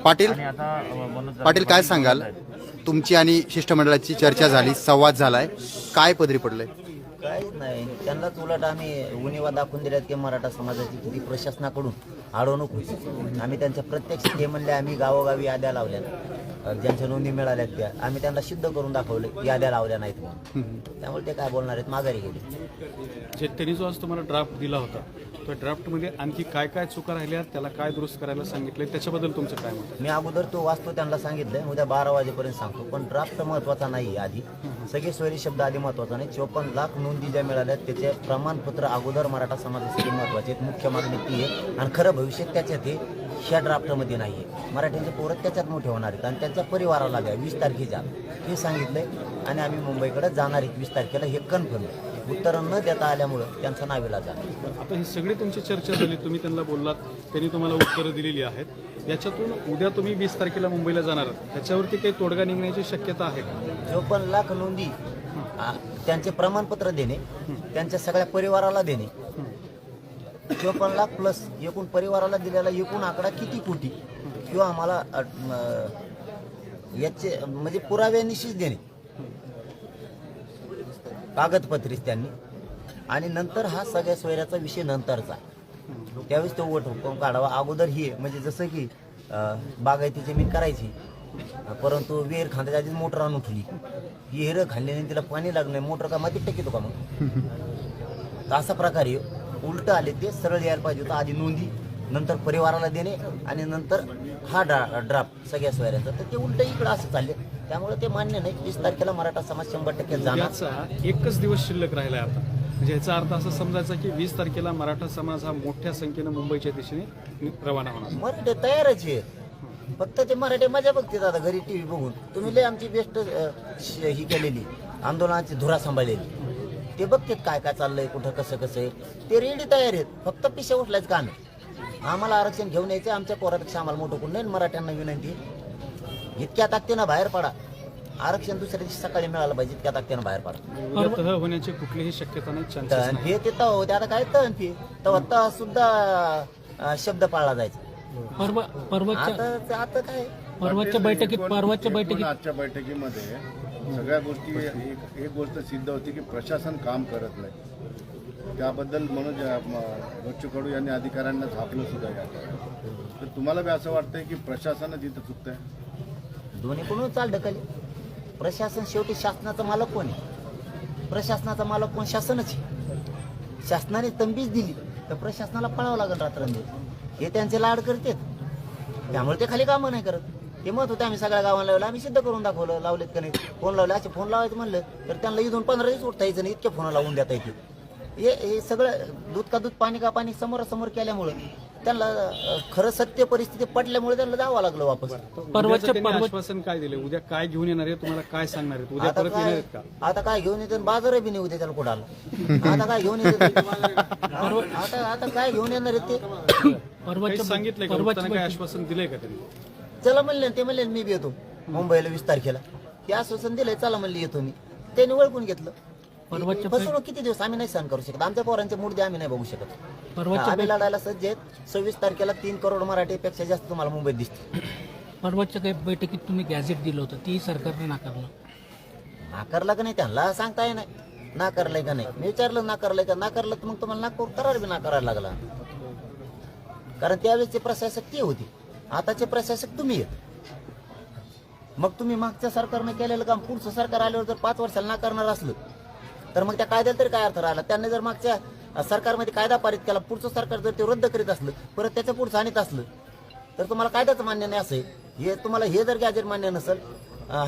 [SPEAKER 2] Patil Patil काय सांगाल तुमची आणि शिष्टमंडळाची चर्चा झाली संवाद झालाय काय पदरी पडलंय
[SPEAKER 1] काहीच नाही त्यांनाच उलट आम्ही उणीवा दाखवून दिल्यात की मराठा समाजाची किती प्रशासनाकडून अडवणूक होईल आम्ही त्यांच्या प्रत्यक्ष ते म्हणले आम्ही गावोगावी याद्या लावल्या ज्यांच्या नोंदी मिळाल्यात त्या आम्ही त्यांना सिद्ध करून दाखवले याद्या लावल्या नाहीत म्हणून त्यामुळे ते काय बोलणार आहेत माघारी गेले
[SPEAKER 10] जे त्यांनी जो आज तुम्हाला ड्राफ्ट दिला होता त्या ड्राफ्टमध्ये आणखी काय काय चुका राहिल्या त्याला काय दुरुस्त करायला सांगितलंय त्याच्याबद्दल तुमचं काय मत
[SPEAKER 1] मी अगोदर तो वाचतो त्यांना सांगितलंय उद्या 12 वाजेपर्यंत सांगतो पण ड्राफ्ट महत्वाचा नाही आधी सगळे सोयरी शब्द आधी महत्वाचा नाही 54 लाख नोंदी ज्या मिळाल्या त्याचे प्रमाणपत्र अगोदर मराठा समाजासाठी महत्वाचे आहेत मुख्य मागणी ती आहे आणि खरं भविष्य त्याच्यात आहे ह्या ड्राफ्टमध्ये नाही आहे मराठ्यांचे पोरं त्याच्यात मोठे होणार आहेत आणि त्यांच्या परिवाराला द्या 20 तारखेच्या हे सांगितलंय आणि आम्ही मुंबईकडे जाणार आहेत 20 तारखेला हे कन्फर्म उत्तरं न देता आल्यामुळं त्यांचा नावेला झाला
[SPEAKER 10] आता ही सगळी तुमची चर्चा झाली तुम्ही त्यांना बोललात त्यांनी तुम्हाला उत्तरं दिलेली आहेत याच्यातून उद्या तुम्ही 20 तारखेला मुंबईला जाणार आहात त्याच्यावरती काही तोडगा निघण्याची शक्यता आहे का
[SPEAKER 1] 54 लाख नोंदी त्यांचे प्रमाणपत्र देणे त्यांच्या सगळ्या परिवाराला देणे 54 लाख प्लस एकूण परिवाराला दिलेला एकूण आकडा किती कोटी किंवा आम्हाला याचे म्हणजे पुराव्यानिशीच देणे कागदपत्रीच त्यांनी आणि नंतर हा सगळ्या सोयऱ्याचा विषय नंतरचा त्यावेळेस तो वट हुकूम काढावा अगोदर ही म्हणजे जसं की बागायती जमीन करायची परंतु विहीर खांद्याच्या आधीच मोटर आणून ठेवली विहीर खाल्ल्याने तिला पाणी लागलं नाही मोटर का मातीत टाकीतो का मग तर असा प्रकारे उलट आले ते सरळ यायला पाहिजे होतं आधी नोंदी नंतर परिवाराला देणे आणि नंतर हा ड्राफ्ट सगळ्या सोयऱ्यांचा तर ते उलट इकडं असं चालले त्यामुळे ते मान्य नाही 20 तारखेला मराठा समाज 100% जाणार
[SPEAKER 10] याचा एकच दिवस शिल्लक राहिलाय आता म्हणजे याचा अर्थ असा समजायचा की 20 तारखेला मराठा समाज हा मोठ्या संख्येनं मुंबईच्या दिशेने रवाना होणार
[SPEAKER 1] मराठे तयारच आहेत फक्त ते मराठे मजा बघतात आता घरी टीव्ही बघून तुम्ही लय आमची बेस्ट ही केलेली आंदोलनाची धुरा सांभाळलेली ते बघतात काय काय चाललंय कुठं कसं कसं आहे ते रेडी तयार आहेत फक्त पिशा उठलाच काम आहे आम्हाला आरक्षण घेऊन यायचं आमच्या पोरापेक्षा आम्हाला मोठं कोण नाही मराठ्यांना विनंती इतक्या ताकदीनं बाहेर पडा आरक्षण दुसऱ्या दिवशी सकाळी मिळालं पाहिजे इतक्या ताकदीनं बाहेर पडा.
[SPEAKER 10] उद्या तह होण्याची कुठलीही शक्यता नाही, चान्सेस
[SPEAKER 1] तहन
[SPEAKER 10] नाही.
[SPEAKER 1] फी ते तह होते, आता काय तहन फी तेव्हा तह सुद्धा शब्द पाळला जायचा. आता काय
[SPEAKER 7] परवाच्या बैठकीत
[SPEAKER 6] आजच्या बैठकीमध्ये सगळ्या गोष्टी एक गोष्ट सिद्ध होती की प्रशासन काम करत नाही. त्याबद्दल मनोज बच्चू कडू यांनी अधिकाऱ्यांना झापलं सुद्धा यात. तर तुम्हाला बी असं वाटतंय की प्रशासनच इथं चुकतंय?
[SPEAKER 1] दोन्ही कोण चाल ढकली. प्रशासन शेवटी शासनाचा मालक कोण आहे? प्रशासनाचा मालक कोण? शासनच आहे. शासनाने तंबीज दिली तर प्रशासनाला पळावं लागेल रात्रंदिवस. हे त्यांचे लाड करतात, त्यामुळे ते खाली कामं नाही करत. ते मत होते आम्ही सगळ्या गावाला लावलं, आम्ही सिद्ध करून दाखवलं. लावलेत का नाही? फोन लावले, असे फोन लावायचं म्हणलं तर त्यांना इथून 15 दिवस उठता यायचं नाही, इतके फोन लावून देता येते. हे सगळं दूध का दूध पाणी का पाणी समोरासमोर केल्यामुळं त्यांना खरं सत्य परिस्थिती पटल्यामुळे त्यांना जावं लागलं वापस.
[SPEAKER 10] उद्याचं त्यांनी आश्वासन काय दिले? उद्या काय घेऊन येणार आहे, तुम्हाला काय सांगणार आहेत? उद्या परत येणार आहेत का?
[SPEAKER 1] आता काय घेऊन येते? बाजार बी नाही उद्या त्याला कुठाला. आता काय घेऊन येते? आता काय घेऊन येणार आहे ते?
[SPEAKER 10] काही सांगितलंय का? उठताना काय आश्वासन दिलंय का त्यांनी?
[SPEAKER 1] चला म्हणले, ते म्हणले मी बी येतो मुंबईला 20 तारखेला. हे आश्वासन दिलंय, चला म्हणले येतो मी. त्यांनी ओळखून घेतलं. फसवणूक किती दिवस आम्ही नाही सहन करू शकत. आमच्या पोरांचे मुद्दे आम्ही नाही बघू शकत. आम्ही लढायला सज्ज आहेत. 26 तारखेला 3 करोड मराठीपेक्षा जास्त तुम्हाला मुंबईत दिसते.
[SPEAKER 7] परवाच्या काही बैठकीत तुम्ही गॅझेट दिलं होतं, ती सरकारने नाकारलं.
[SPEAKER 1] नाकारला का नाही त्यांना सांगता येईल नाही. नाकारलंय का नाही मी विचारलं, नाकारलंय का? नाकारलं तर मग तुम्हाला नागपूर करार बी नाकारायला लागला. कारण त्यावेळेसचे प्रशासक ती होती, आताचे प्रशासक तुम्ही आहेत. मग तुम्ही मागच्या सरकारने केलेलं काम पुढचं सरकार आल्यावर जर 5 वर्षाला नाकारणार असलं तर मग त्या कायद्याला तरी काय अर्थ राहिला? त्यांनी जर मागच्या सरकारमध्ये कायदा पारित केला, पुढचं सरकार जर ते रद्द करीत असलं, परत त्याच्या पुढचं आणत असलं तर तुम्हाला कायद्याचं मान्य नाही असं आहे. हे तुम्हाला हे जर गॅजेट मान्य नसेल,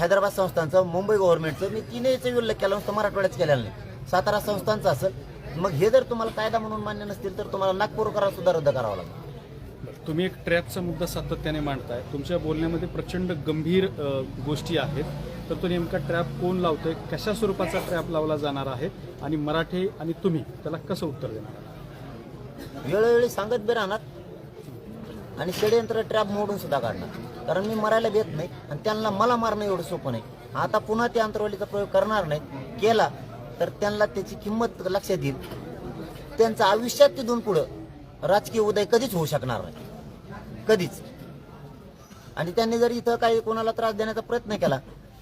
[SPEAKER 1] हैदराबाद संस्थांचं, मुंबई गव्हर्नमेंटचं, मी तिन्हीचा उल्लेख केला नसतं, मराठवाड्याच केलेला नाही, सातारा संस्थांचं असेल, मग हे जर तुम्हाला कायदा म्हणून मान्य नसतील तर तुम्हाला नागपूर करार सुद्धा रद्द करावा लागेल.
[SPEAKER 10] तुम्ही एक ट्रॅपचा मुद्दा सातत्याने मांडताय. तुमच्या बोलण्यामध्ये प्रचंड गंभीर गोष्टी आहेत. तर तो नेमका ट्रॅप कोण लावतोय, कशा स्वरूपाचा ट्रॅप लावला जाणार आहे आणि मराठे आणि तुम्ही त्याला कसं उत्तर देणार?
[SPEAKER 1] वेळोवेळी सांगत बी राहणार आणि षडयंत्र ट्रॅप मोडून सुद्धा काढणार. कारण मी मरायला भेट नाही आणि त्यांना मला मारणं एवढं सोपं नाही. आता पुन्हा ते अंतरवालीचा प्रयोग करणार नाही. केला तर त्यांना त्याची किंमत लक्षात येईल. त्यांचं आयुष्यात तिथून पुढं राजकीय उदय कधीच होऊ शकणार नाही, कधीच. आणि त्यांनी जर इथं काही कोणाला त्रास देण्याचा प्रयत्न केला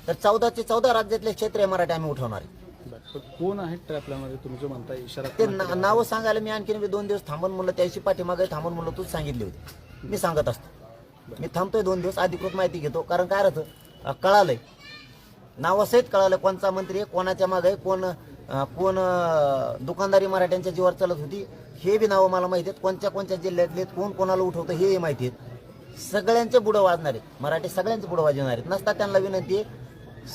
[SPEAKER 1] तर 14चे 14 राज्यातले क्षेत्रीय मराठी आम्ही उठवणार आहे.
[SPEAKER 10] कोण आहे ट्रॅप लावणारे तुम्ही जो म्हणताय? इशारा
[SPEAKER 1] ते नावं सांगायला मी आणखीन 2 दिवस थांबून म्हणलं, त्याशी पाठीमागे थांबून म्हणलं, तूच सांगितले होते. मी सांगत असतो, मी थांबतोय 2 दिवस, अधिकृत माहिती घेतो. कारण काय राहतं, कळालंय, नावासहित कळालं कोणचा मंत्री आहे, कोणाच्या मागे आहे, कोण दुकानदारी मराठ्यांच्या जीवावर चालत होती, हे बी नावं मला माहिती आहेत. कोणत्या जिल्ह्यातले कोण कोणाला उठवतं हे माहिती आहेत. सगळ्यांचे बुडं वाजणार आहेत मराठी, सगळ्यांचे बुडं वाजवणार आहेत. नसता त्यांना विनंती आहे,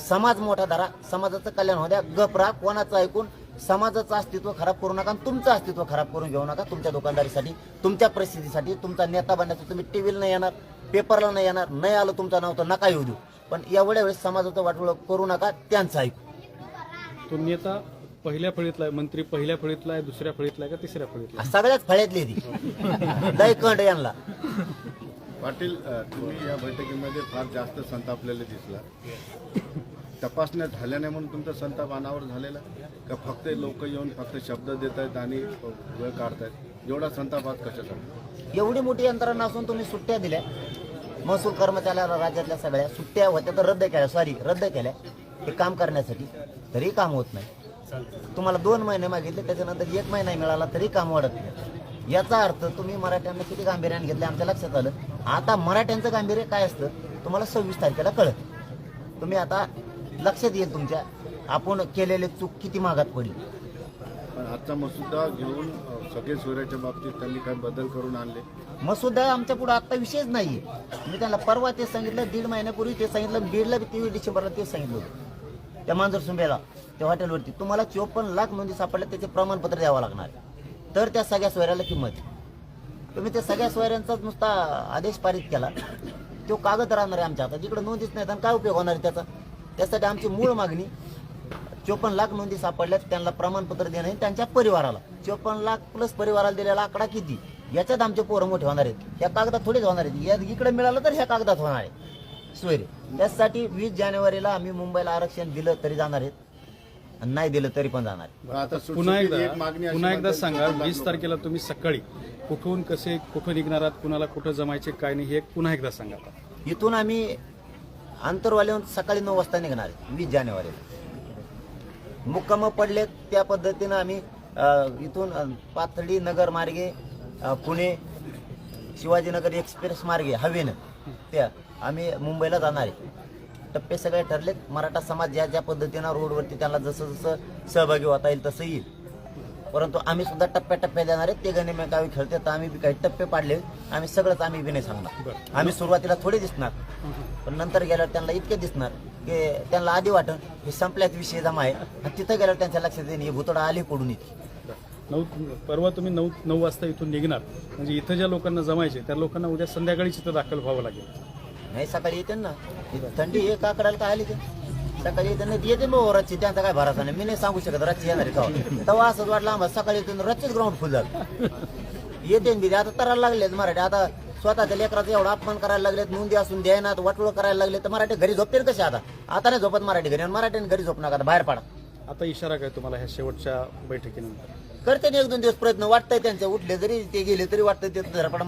[SPEAKER 1] समाज मोठा धरा, समाजाचं कल्याण होऊ द्या, गप राहा, कोणाचं ऐकून समाजाचं अस्तित्व खराब करू नका, तुमचं अस्तित्व खराब करून घेऊ नका. तुमच्या दुकानदारीसाठी, तुमच्या परिस्थितीसाठी, तुमचा नेता बनण्यासाठी तुम्ही टीव्हीला नाही येणार, पेपरला नाही येणार, नाही आलं तुमचं नाव तर नका येऊ देऊ, पण एवढ्या वेळेस समाजाचं वाटोळं करू नका, त्यांचं ऐकू.
[SPEAKER 10] तो नेता पहिल्या फळीतला आहे, मंत्री पहिल्या फळीतला आहे, दुसऱ्या फळीतला आहे का तिसऱ्या फळीतला?
[SPEAKER 1] सगळ्याच फळ्यातली ती दैकंड यांना.
[SPEAKER 6] पाटील, तुम्ही या बैठकीमध्ये फार जास्त संतापलेले दिसला. तपासण्या झाल्या नाही म्हणून तुमचा संताप अनावर झालेला का फक्त लोक येऊन फक्त शब्द देत आहेत आणि वेळ काढतायत? एवढा संताप आज कशासाठी?
[SPEAKER 1] एवढी मोठी यंत्रणा असून तुम्ही सुट्ट्या दिल्या, महसूल कर्मचाऱ्याला राज्यातल्या सगळ्या सुट्ट्या होत्या तर रद्द केल्या हे काम करण्यासाठी, तरी काम होत नाही. तुम्हाला 2 महिने मागितले, त्याच्यानंतर 1 महिना मिळाला तरी काम वाढत नाही. याचा अर्थ तुम्ही मराठ्यांना किती गांभीर्याने घेतले आमच्या लक्षात आलं. आता मराठ्यांचं गांभीर्य काय असतं तुम्हाला 26 तारखेला कळत. तुम्ही आता लक्षात येईल तुमच्या आपण केलेले चूक किती महागात पडली.
[SPEAKER 6] पण आजचा मसुदा घेऊन सगळे सोयऱ्याच्या बाबतीत त्यांनी काय बदल करून आणले?
[SPEAKER 1] मसुदा आमच्या पुढे आता विषयच नाहीये. मी त्यांना परवा तेच सांगितलं, 1.5 महिन्यापूर्वी ते सांगितलं, बीडला 23 डिसेंबरला तेच सांगितलं होतं त्या मांजर सुंबेला त्या हॉटेलवरती. तुम्हाला 54 लाख नोंदी सापडल्या, त्याचे प्रमाणपत्र द्यावं लागणार, तर त्या सगळ्या सोयऱ्याला किंमत. तुम्ही त्या सगळ्या सोयऱ्यांचाच नुसता आदेश पारित केला, तो कागद राहणार आहे आमच्या हातात, जिकडे नोंदीच नाही तर काय उपयोग होणार आहे त्याचा. त्यासाठी आमची मूळ मागणी 54 लाख नोंदी सापडल्यात, त्यांना प्रमाणपत्र देणं आहे त्यांच्या परिवाराला. 54 लाख प्लस परिवाराला दिलेला आकडा किती, याच्यात आमचे पोरं मोठे होणार आहेत. ह्या कागदात थोडेच होणार आहेत, इकडे मिळालं तर ह्या कागदात होणार आहे. सोयरे. त्यासाठी 20 जानेवारीला आम्ही मुंबईला आरक्षण दिलं तरी जाणार आहेत आणि नाही दिलं तरी पण जाणार आहेत.
[SPEAKER 2] आता
[SPEAKER 10] पुन्हा
[SPEAKER 2] सुटसुटीत एक मागणी अशी
[SPEAKER 10] एकदा
[SPEAKER 2] म्हणतात,
[SPEAKER 10] सांगा,
[SPEAKER 2] 14
[SPEAKER 10] 20 तारखेला तुम्ही सकाळी कुठून कसे कुठं निघणार आहात, कुणाला कुठं जमायचे काय नाही, हे पुन्हा एकदा सांगा आता.
[SPEAKER 1] इथून आम्ही आंतरवाल्याहून सकाळी 9 वाजता निघणार आहे 20 जानेवारीला. मुक्काम पडले त्या पद्धतीनं आम्ही इथून पाथर्डी नगर मार्गे पुणे शिवाजीनगर एक्सप्रेस मार्गे हवेनं त्या आम्ही मुंबईला जाणार आहे. टप्पे सगळे ठरलेत. मराठा समाज ज्या ज्या पद्धतीनं रोडवरती त्यांना जसं जसं सहभागी होता येईल तसं येईल. परंतु आम्ही सुद्धा टप्प्या देणार आहेत. ते गणे गावी खेळते तर आम्ही बी काही टप्पे पाडले. आम्ही सगळंच आम्ही बी नाही सांगणार. आम्ही सुरुवातीला थोडे दिसणार पण नंतर गेल्यावर त्यांना इतके दिसणार की त्यांना आधी वाटण हे संपल्यात विषय जमा आहे आणि तिथं गेल्यावर त्यांच्या लक्षात येईल हे भुतडा आली पडून येते.
[SPEAKER 10] परवा तुम्ही 9 वाजता इथून निघणार, म्हणजे इथं ज्या लोकांना जमायचे त्या लोकांना उद्या संध्याकाळीच इथं दाखल व्हावं लागेल.
[SPEAKER 1] नाही सकाळी येते ना. थंडी हे काकडाला काय आली ते सकाळी येते नाही येते मग रातची. त्यांचा काय भरोसा नाही. मी नाही सांगू शकत रातची येणार आहे तेव्हा असंच वाटलं आम्हाला सकाळी येते रातचीच ग्राउंड फुल झालं. येते बी आता तरायला लागलेत मराठी. आता स्वतःच्या लेकराचा एवढा अपमान करायला लागलेत. नोंदी असून द्यायना वाटोळ करायला लागले तर मराठी घरी झोपते कसे आता. आता नाही झोपत मराठी घरी आणि मराठीने घरी झोप नका बाहेर पडा.
[SPEAKER 10] आता इशारा काय तुम्हाला ह्या शेवटच्या बैठकीनंतर?
[SPEAKER 1] करते 1-2 दिवस प्रयत्न. वाटतंय त्यांचे उठले जरी ते गेले तरी वाटतंय ते धरपडा